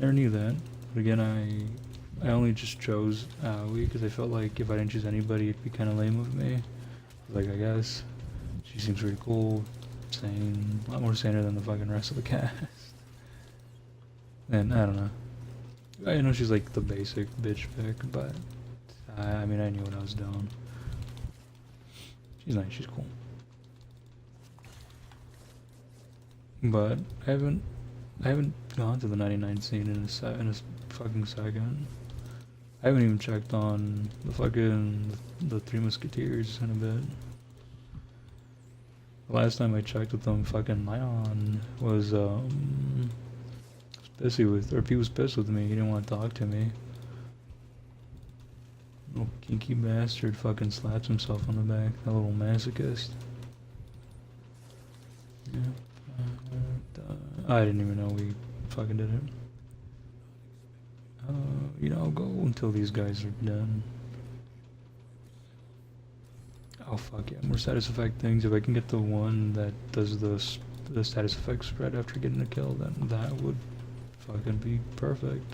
Never knew that. But again, I only just chose Aoi because I felt like if I didn't choose anybody it'd be kind of lame of me. Like, I guess she seems pretty cool. sane, a lot more saner than the fucking rest of the cast. And I don't know. I know she's like the basic bitch pick, but I mean I knew what I was doing. She's nice, she's cool. But I haven't gone to the 99 scene in a fucking second. I haven't even checked on the Three Musketeers in a bit. The last time I checked with them, fucking Leon was pissy with, or he was pissed with me. He didn't want to talk to me. Little kinky bastard fucking slaps himself on the back. That little masochist. Yeah. I didn't even know we fucking did it. You know, I'll go until these guys are done. Oh fuck yeah, more status effect things. If I can get the one that does the status effect spread after getting a kill, then that would fucking be perfect.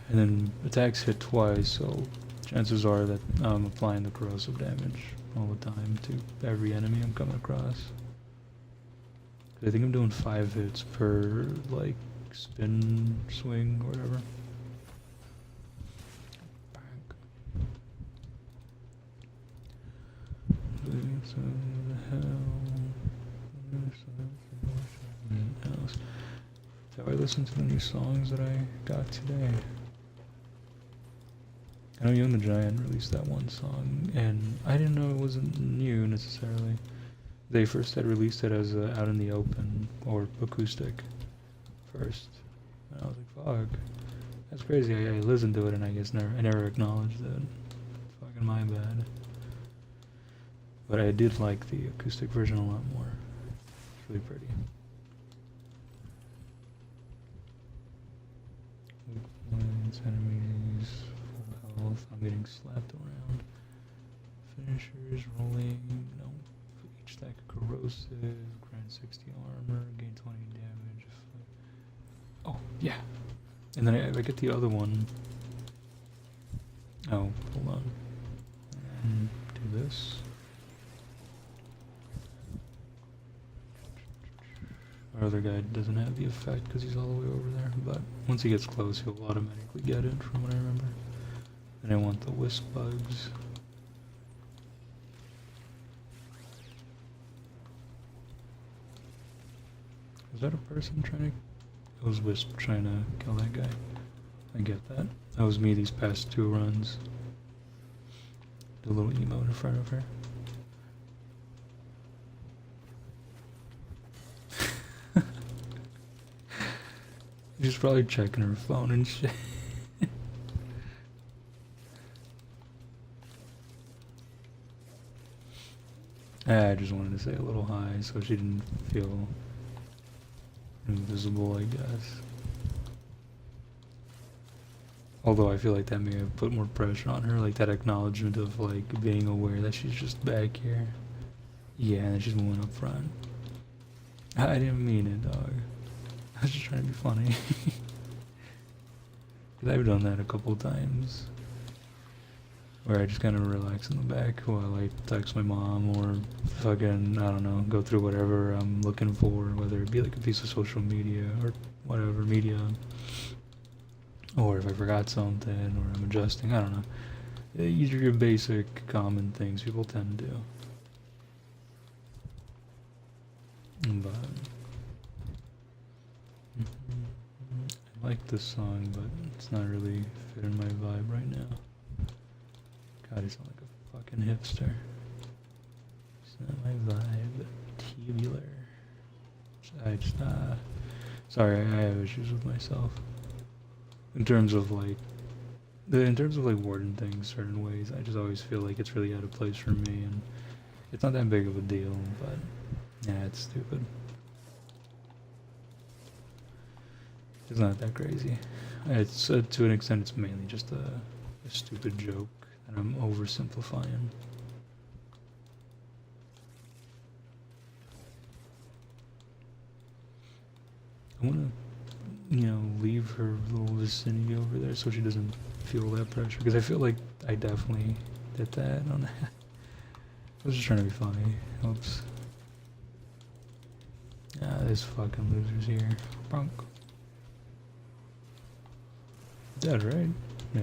And then attacks hit twice, so chances are that I'm applying the corrosive damage all the time to every enemy I'm coming across. I think I'm doing 5 hits per, like, spin swing or whatever. So I listened to the new songs that I got today. I know Young the Giant released that one song, and I didn't know it wasn't new necessarily. They first had released it as out in the open, or acoustic, first. And I was like, fuck, that's crazy. I listened to it and I guess I never acknowledged it. Fucking my bad. But I did like the acoustic version a lot more. It's really pretty. Enemies, full health, I'm getting slapped around. Finishers, rolling, no. Each stack of corrosive, grant 60 armor, gain 20 damage. Oh, yeah. And then I get the other one. Oh, hold on. And do this. Our other guy doesn't have the effect because he's all the way over there, but once he gets close, he'll automatically get it from what I remember. And I want the wisp bugs. Was that a person trying to... It was Wisp trying to kill that guy. I get that. That was me these past 2 runs. The little emote in front of her. She's probably checking her phone and shit. I just wanted to say a little hi so she didn't feel invisible, I guess. Although I feel like that may have put more pressure on her, like that acknowledgement of like being aware that she's just back here. Yeah, and then she's moving up front. I didn't mean it, dog. I was just trying to be funny. Cause I've done that a couple times. Where I just kind of relax in the back while I text my mom or fucking, I don't know, go through whatever I'm looking for, whether it be like a piece of social media or whatever media. Or if I forgot something or I'm adjusting, I don't know. These are your basic common things people tend to do. But I like this song, but it's not really fitting my vibe right now. God, I sound like a fucking hipster. It's not my vibe. Tubular. I just, sorry, I have issues with myself. In terms of like wording things certain ways, I just always feel like it's really out of place for me, and it's not that big of a deal, but yeah, it's stupid. It's not that crazy. It's to an extent, it's mainly just a stupid joke that I'm oversimplifying. I want to, you know, leave her little vicinity over there so she doesn't feel that pressure, because I feel like I definitely did that on that. I was just trying to be funny. Oops. Ah, this fucking loser's here. Bronk. Dead, right? Yeah.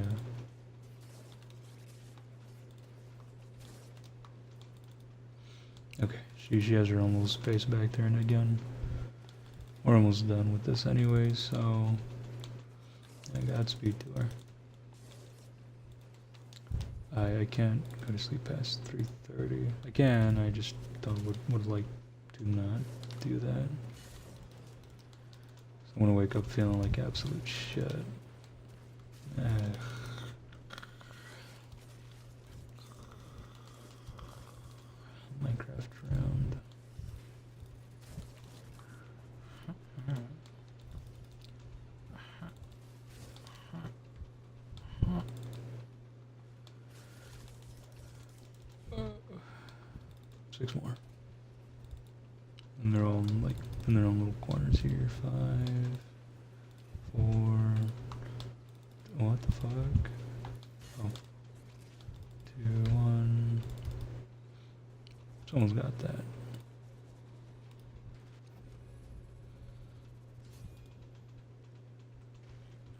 Okay, she has her own little space back there, and again, we're almost done with this anyway, so I Godspeed to her. I can't go to sleep past 3:30. I can, I just would like to not do that. So I'm gonna wake up feeling like absolute shit. Minecraft round. 6 more. And they're all like in their own little corners here. 5, 4. What the fuck? Oh. 2, 1. Someone's got that.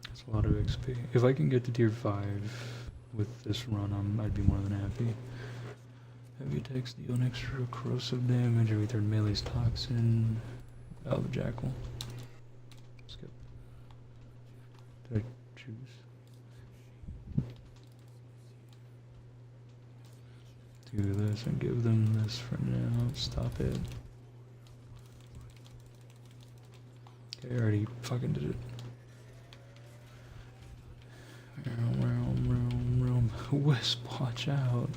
That's a lot of XP. If I can get to tier 5 with this run, I'd be more than happy. Heavy attacks deal an extra corrosive damage. Every third melee's toxin. Oh, the jackal. Skip. Did I choose? Do this and give them this for now. Stop it. Okay, I already fucking did it. Realm. Wisp, watch out.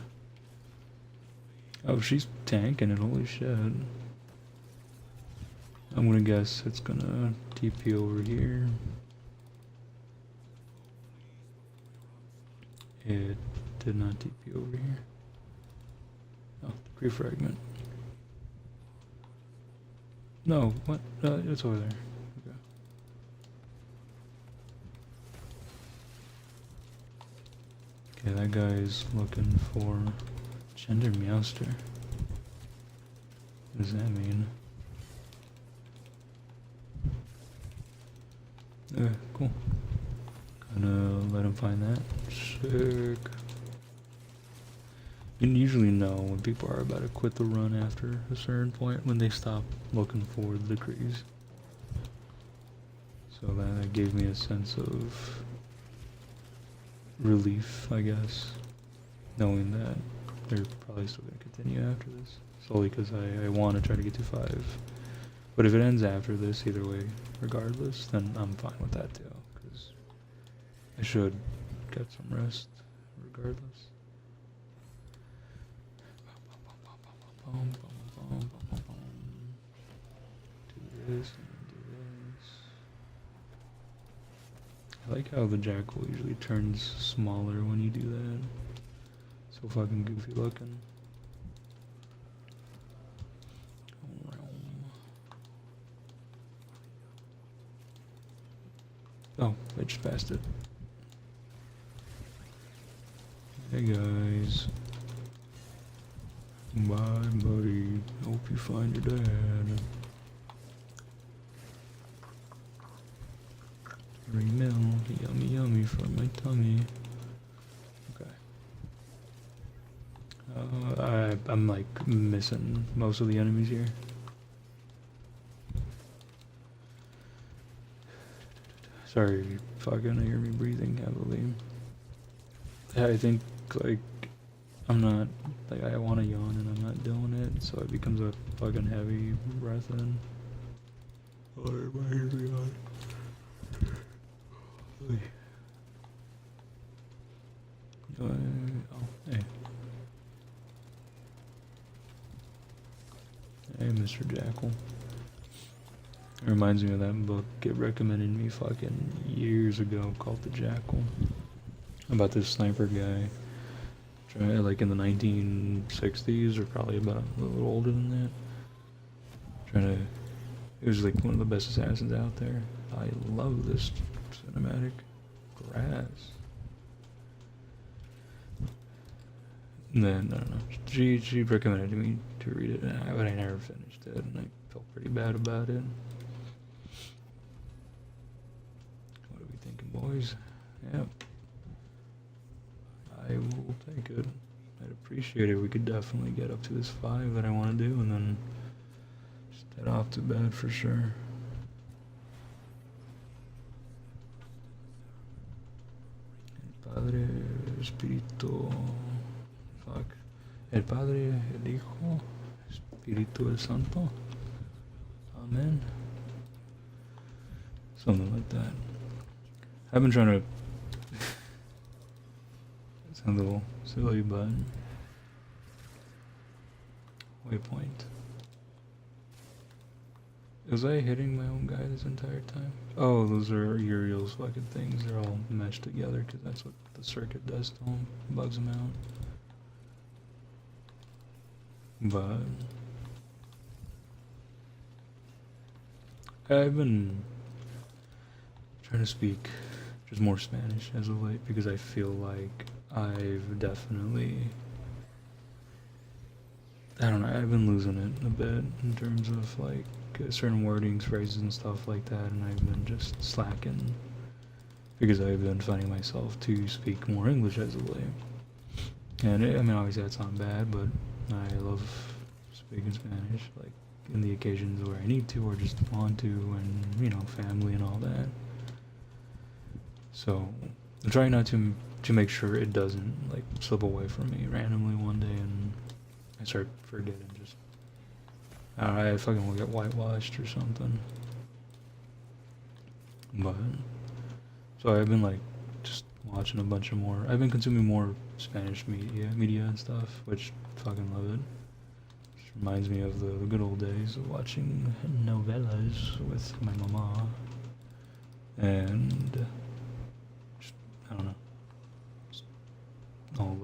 Oh, she's tanking it, holy shit. I'm gonna guess it's gonna TP over here. It did not TP over here. Oh, the Kree fragment. No, what? It's over there. Okay. Okay, that guy's looking for Gender Meowster. What does that mean? Cool. Gonna let him find that. Sick. You usually know when people are about to quit the run after a certain point, when they stop looking for the Krees. So that gave me a sense of relief, I guess, knowing that they're probably still going to continue after this. Solely because I want to try to get to 5. But if it ends after this, either way, regardless, then I'm fine with that too. Because I should get some rest, regardless. Do this and do this. I like how the jackal usually turns smaller when you do that. So fucking goofy looking. Oh, I just passed it. Hey guys. Bye buddy. Hope you find your dad. 3 mil. Yummy yummy for my tummy. Okay. I'm like missing most of the enemies here. Sorry if you fucking hear me breathing heavily. I think like I'm not like I want to yawn and I'm not doing it, so it becomes a fucking heavy breath in. Oh, my ears are yawn. Oh, hey. Hey, Mr. Jackal. It reminds me of that book it recommended me fucking years ago called The Jackal. About this sniper guy. Like in the 1960s or probably about a little older than that. He was like one of the best assassins out there. I love this cinematic. Grass. No. She recommended me to read it, but I never finished it, and I felt pretty bad about it. What are we thinking, boys? Yep. I will take it. I'd appreciate it. We could definitely get up to this 5 that I want to do, and then just head off to bed for sure. El Padre, Espíritu, fuck. El Padre, el Hijo, Espíritu el Santo. Amen. Something like that. I've been trying to sound a little silly, but waypoint. Was I hitting my own guy this entire time? Oh, those are Uriel's fucking things. They're all meshed together because that's what the circuit does to them. Bugs them out. But I've been trying to speak just more Spanish as of late because I feel like I've definitely, I don't know, I've been losing it a bit in terms of like certain wordings, phrases, and stuff like that, and I've been just slacking because I've been finding myself to speak more English as of late. And I mean, obviously that's not bad, but I love speaking Spanish, like in the occasions where I need to or just want to, and you know, family and all that. So I'm trying not to make sure it doesn't like slip away from me randomly one day and I start forgetting. Just I fucking will get whitewashed or something. But so I've been like just watching a bunch of more. I've been consuming more Spanish media and stuff, which fucking love it. Just reminds me of the good old days of watching novellas with my mama and just, I don't know, just all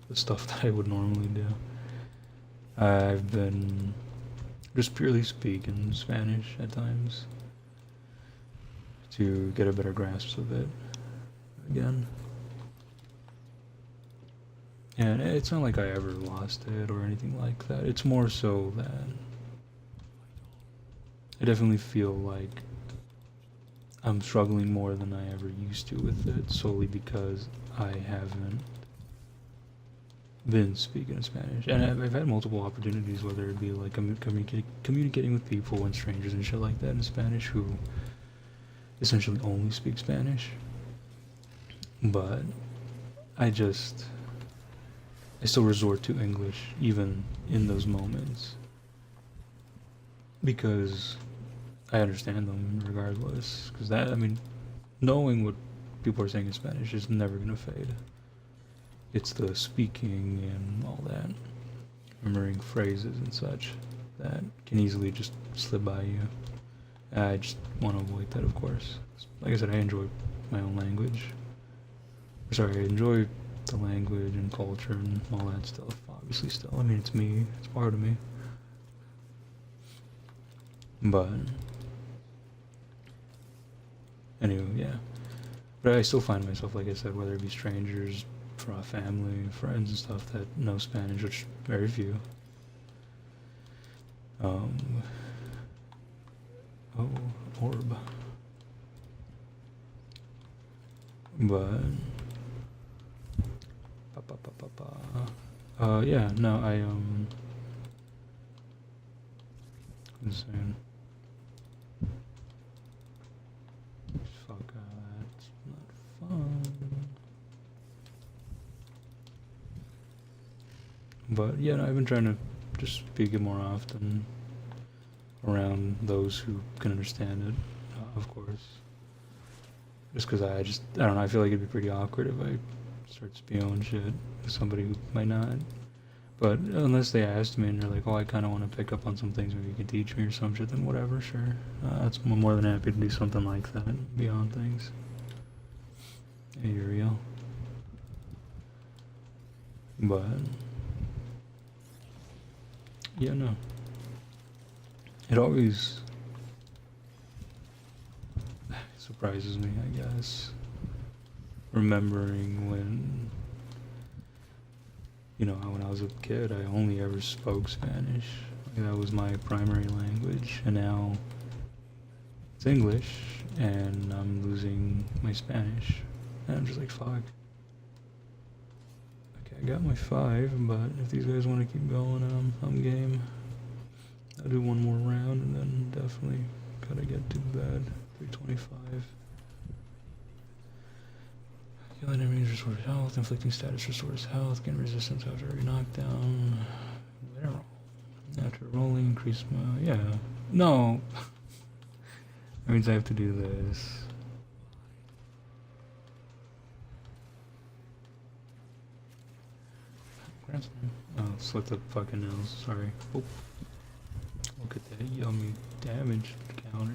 the stuff that I would normally do. I've been just purely speaking Spanish at times to get a better grasp of it again. And it's not like I ever lost it or anything like that. It's more so that I definitely feel like I'm struggling more than I ever used to with it, solely because I haven't been speaking Spanish. And I've had multiple opportunities, whether it be like communicating with people and strangers and shit like that in Spanish who essentially only speak Spanish. But I still resort to English even in those moments because I understand them regardless. Because that, I mean, knowing what people are saying in Spanish is never gonna fade. It's the speaking and all that, remembering phrases and such, that can easily just slip by you. I just want to avoid that, of course. Like I said, I enjoy my own language. Sorry, I enjoy the language and culture and all that stuff, obviously still. I mean, it's me, it's part of me. But anyway, yeah. But I still find myself, like I said, whether it be strangers, family, friends and stuff that know Spanish, which very few. Oh, orb. But yeah, no, insane. Fuck, that's not fun. But yeah, no, I've been trying to just speak it more often around those who can understand it, of course. Just because I don't know, I feel like it'd be pretty awkward if I start spewing shit with somebody who might not. But unless they asked me and they're like, oh, I kind of want to pick up on some things, maybe you can teach me or some shit, then whatever, sure. I'm more than happy to do something like that, beyond things. Hey, you're real. But yeah, no. It always surprises me, I guess, remembering when you know, when I was a kid, I only ever spoke Spanish. Like, that was my primary language, and now it's English, and I'm losing my Spanish. And I'm just like, fuck. Okay, I got my 5, but if these guys want to keep going, I'm game. I'll do one more round, and then definitely gotta get to bed. 325. Killing enemies restores health, inflicting status restores health, gain resistance after every knockdown. After rolling, increase my... yeah. No! That means I have to do this. Oh, slit the fucking nails, sorry. Oh. Look at that yummy damage counter.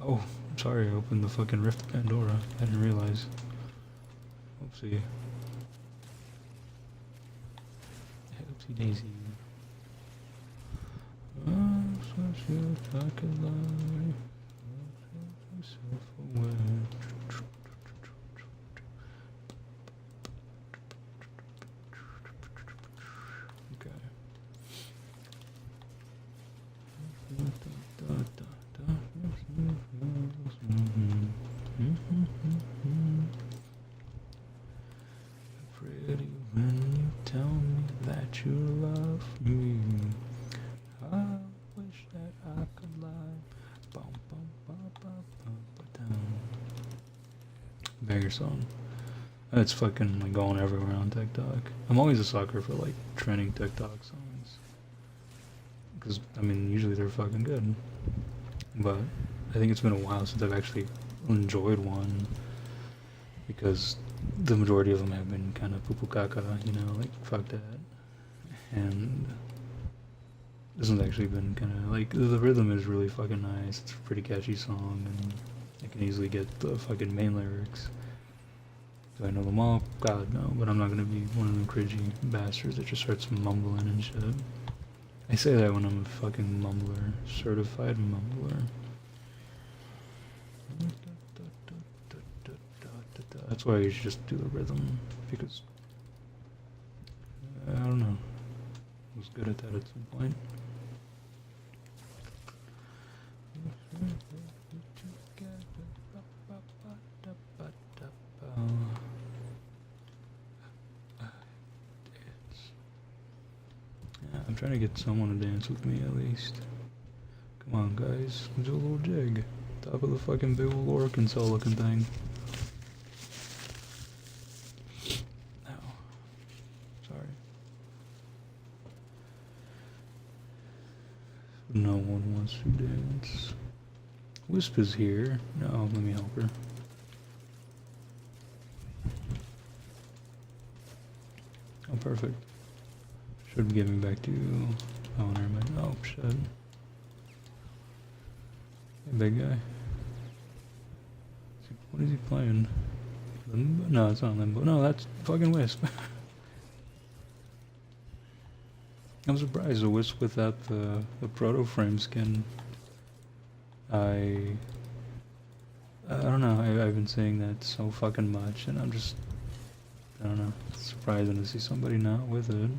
Oh, I'm sorry I opened the fucking Rift of Pandora. I didn't realize. Oopsie. Oopsie daisy. Pretty when you tell me that you love me. I wish that I could lie. Bum, bum, bum, bum, bum, ba-dum. Banger song. It's fucking like going everywhere on TikTok. I'm always a sucker for like trending TikTok songs. Because, I mean, usually they're fucking good. But I think it's been a while since I've actually enjoyed one. Because the majority of them have been kind of poo-poo caca, you know, like fuck that. And this one's actually been kind of like, the rhythm is really fucking nice. It's a pretty catchy song, and I can easily get the fucking main lyrics. Do I know them all? God, no, but I'm not gonna be one of them cringy bastards that just starts mumbling and shit. I say that when I'm a fucking mumbler, certified mumbler. That's why you should just do the rhythm, because I don't know, I was good at that at some point. Yeah, I'm trying to get someone to dance with me at least. Come on, guys, let's do a little jig. Top of the fucking big old Arkansas looking thing. No one wants to dance. Wisp is here. No, let me help her. Oh, perfect. Should be giving back to you. Oh, never mind. Oh, shit. Hey, big guy. What is he playing? Limbo? No, it's not Limbo. No, that's fucking Wisp. I'm surprised the Wisp without the proto frame skin. I don't know, I've been saying that so fucking much, and I'm just, I don't know, it's surprising to see somebody not with it.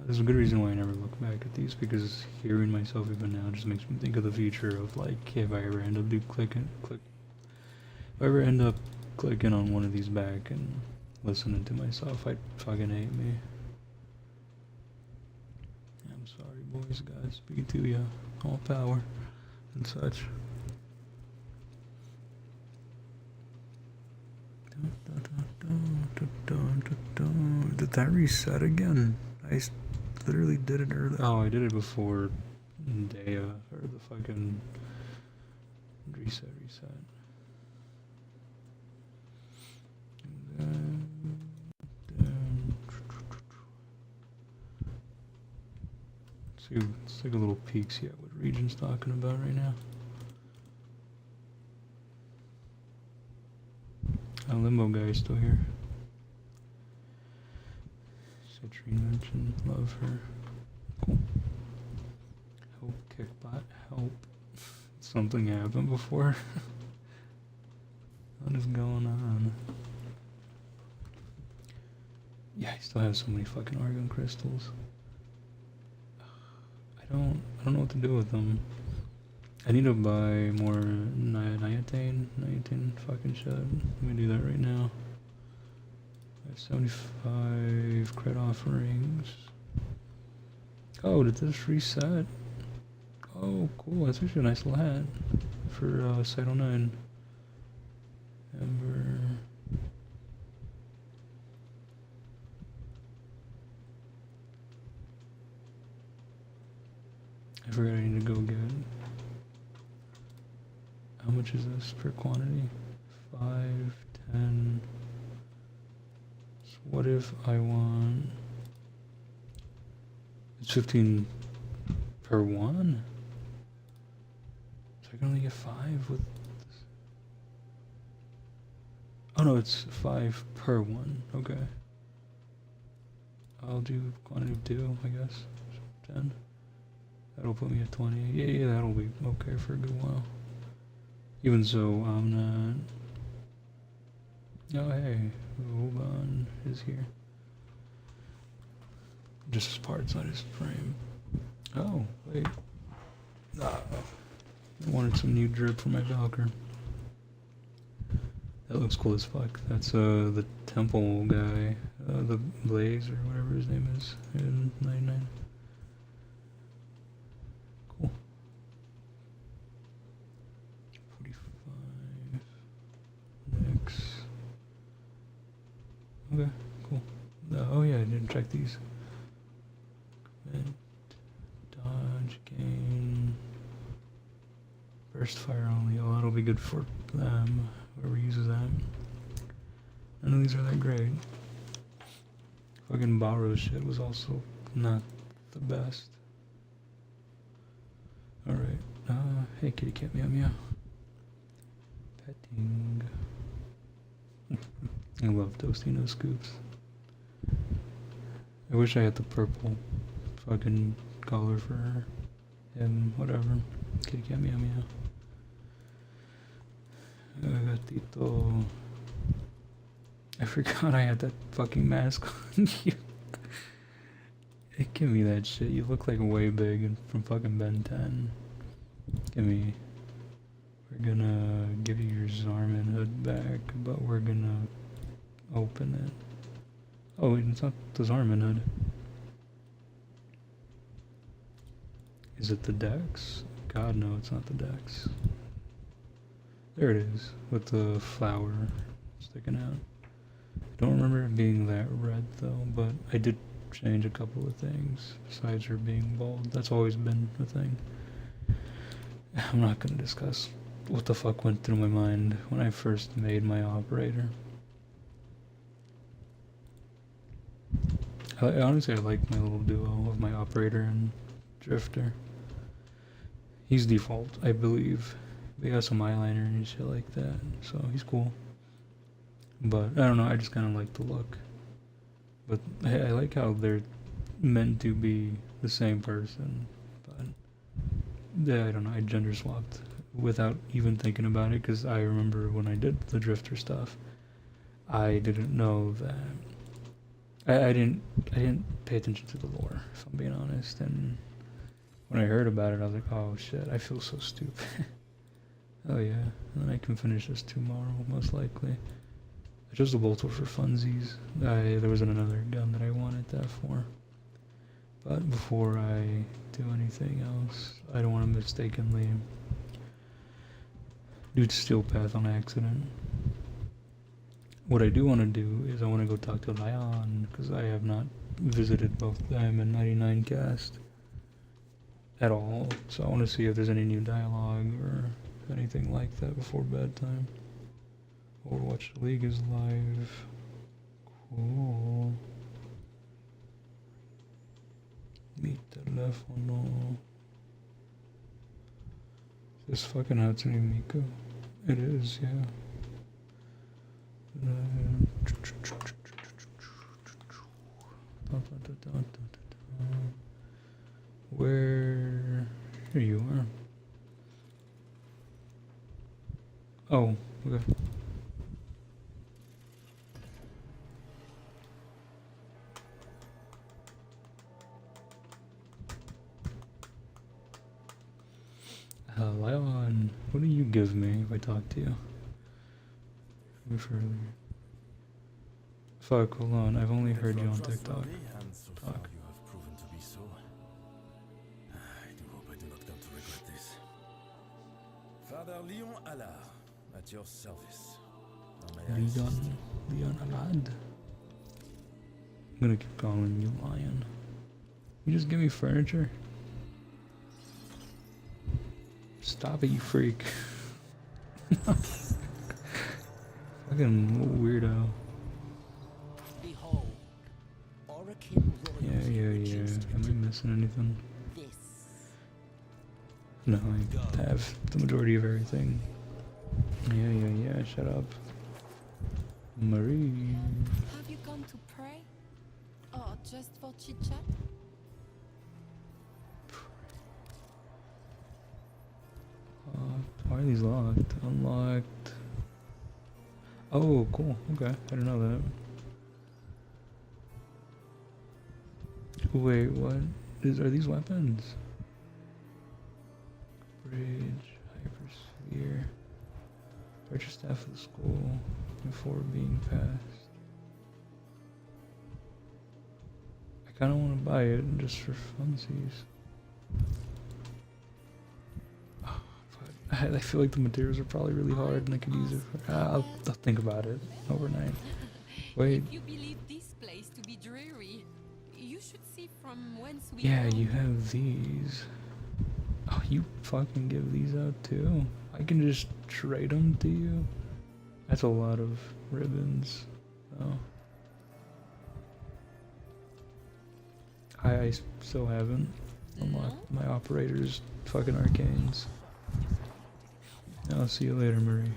There's a good reason why I never look back at these, because hearing myself even now just makes me think of the future of, like, if I ever end up clicking on one of these back and listening to myself, I'd fucking hate me. I'm sorry, boys, guys, speaking to ya, all power and such. Did that reset again? I literally did it earlier. Oh, I did it before Dea, or the fucking reset. Let's take a little peek, see what region's talking about right now. Limbo guy is still here. Citrine mentioned, love her. Cool. Help, kickbot, help. Something happened before. What is going on? Yeah, I still have so many fucking argon crystals. I don't know what to do with them. I need to buy more niatane fucking shit. Let me do that right now. I have 75 credit offerings. Oh, did this reset? Oh, cool. That's actually a nice little hat for Site 09. Ember. I forgot I need to go get. How much is this per quantity? 5, 10. So what if I want? It's 15 per one? So I can only get 5 with this. Oh no, it's 5 per one. Okay. I'll do quantity of 2, I guess. 10. That'll put me at 20. Yeah, that'll be okay for a good while. Even so, I'm not... Oh, hey, Oban is here. Just his parts, not his frame. Oh, wait. I wanted some new drip for my Valkyr. That looks cool as fuck. That's the temple guy, the Blaze or whatever his name is in 99. Cool. 45. Next. Okay, cool. Oh yeah, I didn't check these. Dodge, gain. Burst fire only. Oh, that'll be good for them. Whoever uses that. None of these are that great. Fucking borrow shit was also not the best. Alright. Hey kitty cat meow meow. Petting. I love Tostino scoops. I wish I had the purple fucking collar for him, whatever. Kitty cat meow meow. Gatito. I forgot I had that fucking mask on you. Give me that shit. You look like way big from fucking Ben 10. Give me. We're gonna give you your Zarman hood back, but we're gonna open it. Oh, wait, it's not the Zarman hood. Is it the Dex? God, no, it's not the Dex. There it is, with the flower sticking out. I don't remember it being that red though, but I did change a couple of things besides her being bald. That's always been a thing. I'm not gonna discuss what the fuck went through my mind when I first made my operator. Honestly, I like my little duo of my operator and drifter. He's default, I believe. They got some eyeliner and shit like that, so he's cool. But I don't know, I just kind of like the look. But I like how they're meant to be the same person. But yeah, I don't know, I gender swapped without even thinking about it, because I remember when I did the drifter stuff, I didn't know that. I didn't pay attention to the lore, if I'm being honest. And when I heard about it, I was like, oh shit, I feel so stupid. Oh yeah, and then I can finish this tomorrow, most likely. I chose the Boltor for funsies. There wasn't another gun that I wanted that for. But before I do anything else, I don't want to mistakenly do Steel Path on accident. What I do want to do is I want to go talk to Lion, because I have not visited both them and 99 cast at all. So I want to see if there's any new dialogue or anything like that before bedtime. Overwatch League is live. Oh. Mi telefono. Is this fucking Hatsune Miku? It is, yeah. Where? Here you are. Oh, okay. Leon, what do you give me if I talk to you? Fuck, hold on. I've only heard you on TikTok. Fuck. You have proven to be so. I do hope I do not come to regret this. Father Leon Allard, at your service. Leon Alad. I'm gonna keep calling you Lion. You just give me furniture? Stop it, you freak. Fucking weirdo. Behold, Orakin Yeah. Am I missing anything? No, I have the majority of everything. Yeah, shut up. Marie. Have you come to pray? Or just for chit chat? Why are these locked? Unlocked. Oh, cool. Okay, I didn't know that. Wait, what? Are these weapons? Bridge, hypersphere. Purchase staff of the school before being passed. I kind of want to buy it just for funsies. I feel like the materials are probably really hard and I could use it for... I'll think about it overnight. Wait. If you believe this place to be dreary, you should see from whence we Yeah, come. you have these. Oh, you fucking give these out too? I can just trade them to you? That's a lot of ribbons. Oh. I still haven't unlocked my operator's fucking arcanes. I'll see you later, Marie.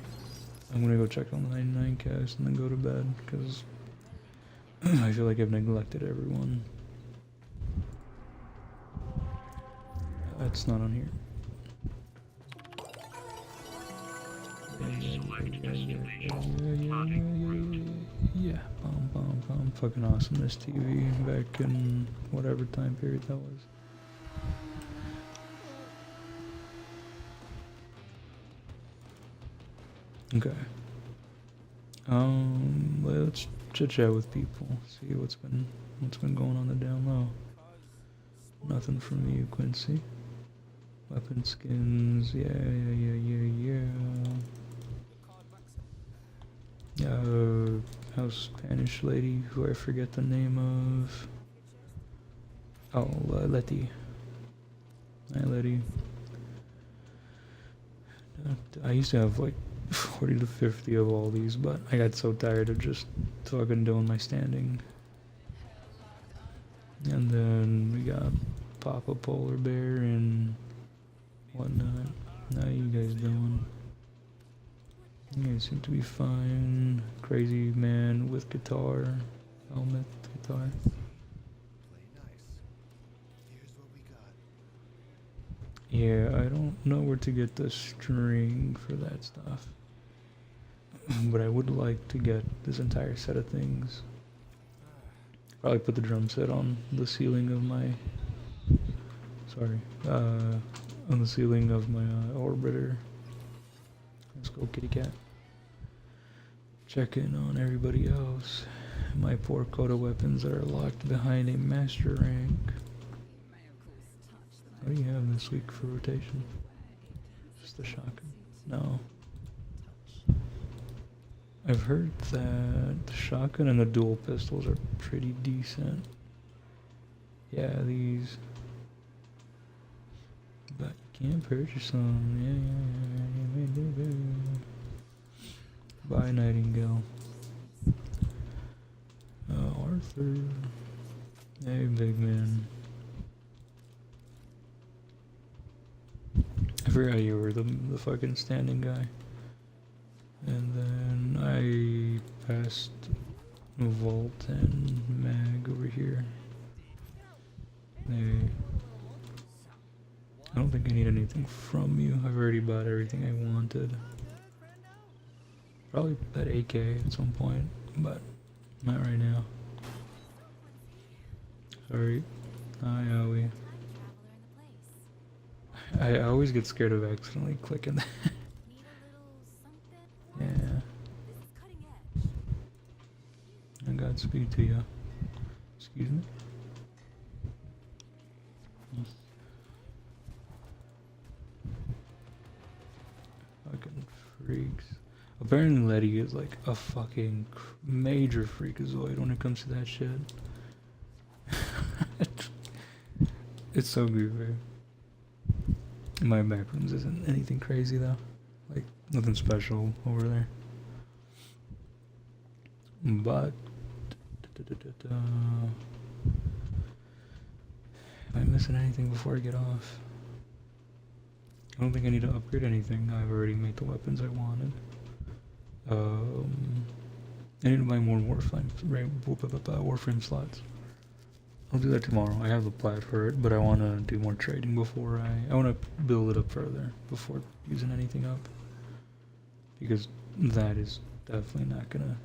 I'm gonna go check on the 99 cast and then go to bed, because I feel like I've neglected everyone. That's not on here. Yeah. Bomb. Fucking awesome, this TV back in whatever time period that was. Okay. Let's chit chat with people. See what's been going on the down low. Nothing from you, Quincy. Weapon skins, yeah. House Spanish lady who I forget the name of. Oh, Letty. Hi, Letty. I used to have like 40 to 50 of all these, but I got so tired of just fucking doing my standing. And then we got Papa Polar Bear and whatnot. How you guys doing? You guys seem to be fine. Crazy man with guitar, helmet, guitar. Play nice. Here's what we got. Yeah, I don't know where to get the string for that stuff. But I would like to get this entire set of things. Probably put the drum set on the ceiling of my... Sorry. On the ceiling of my orbiter. Let's go, kitty cat. Check in on everybody else. My poor coda weapons that are locked behind a master rank. What do you have this week for rotation? Just the shotgun? No. I've heard that the shotgun and the dual pistols are pretty decent. Yeah, these. But you can't purchase them. Yeah. Bye, Nightingale. Arthur. Hey, big man. I forgot you were the fucking standing guy. And then I passed Vault and Mag over here. Hey. I don't think I need anything from you. I've already bought everything I wanted. Probably that AK at some point, but not right now. Sorry. Hi, Owie. I always get scared of accidentally clicking that. Yeah. And Godspeed to you. Excuse me? Fucking freaks. Apparently Letty is like a fucking major freakazoid when it comes to that shit. It's so goofy. My backrooms isn't anything crazy though. Like, nothing special over there. But... am I missing anything before I get off? I don't think I need to upgrade anything. I've already made the weapons I wanted. I need to buy more Warframe slots. I'll do that tomorrow. I have the plat for it, but I want to do more trading before I want to build it up further before using anything up. Because that is definitely not gonna...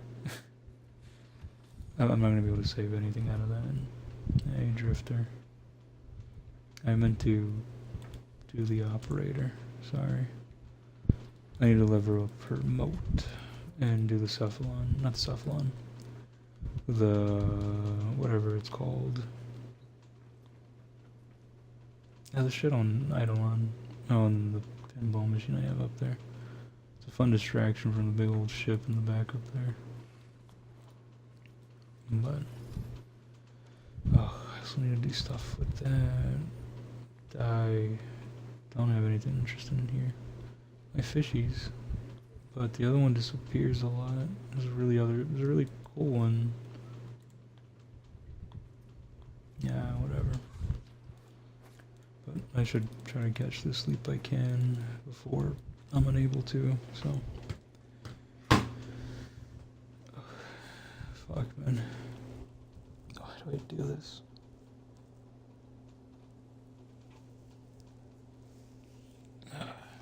I'm not gonna be able to save anything out of that. Hey, Drifter. I meant to do the operator. Sorry. I need to level up her moat and do the cephalon. Not the cephalon. The... whatever it's called. Yeah, the shit on Eidolon. Oh, and the pinball machine I have up there. It's a fun distraction from the big old ship in the back up there. But... oh, I also need to do stuff with that. I don't have anything interesting in here. My fishies. But the other one disappears a lot. There's a really cool one. Yeah, whatever. But I should try to catch the sleep I can before I'm unable to, so. Fuck, man. Why do I do this?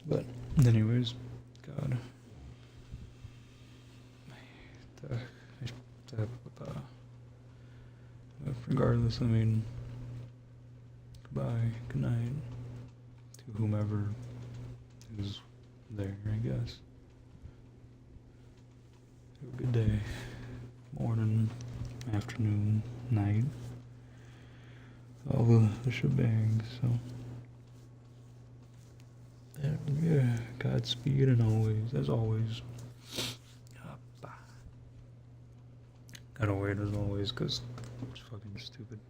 But, anyways, God. Regardless, I mean, goodbye, good night, to whomever is there, I guess. Have a good day, morning, afternoon, night, all the shebang, so. Yeah, Godspeed and always, as always. Gotta wait as always, cause it's fucking stupid.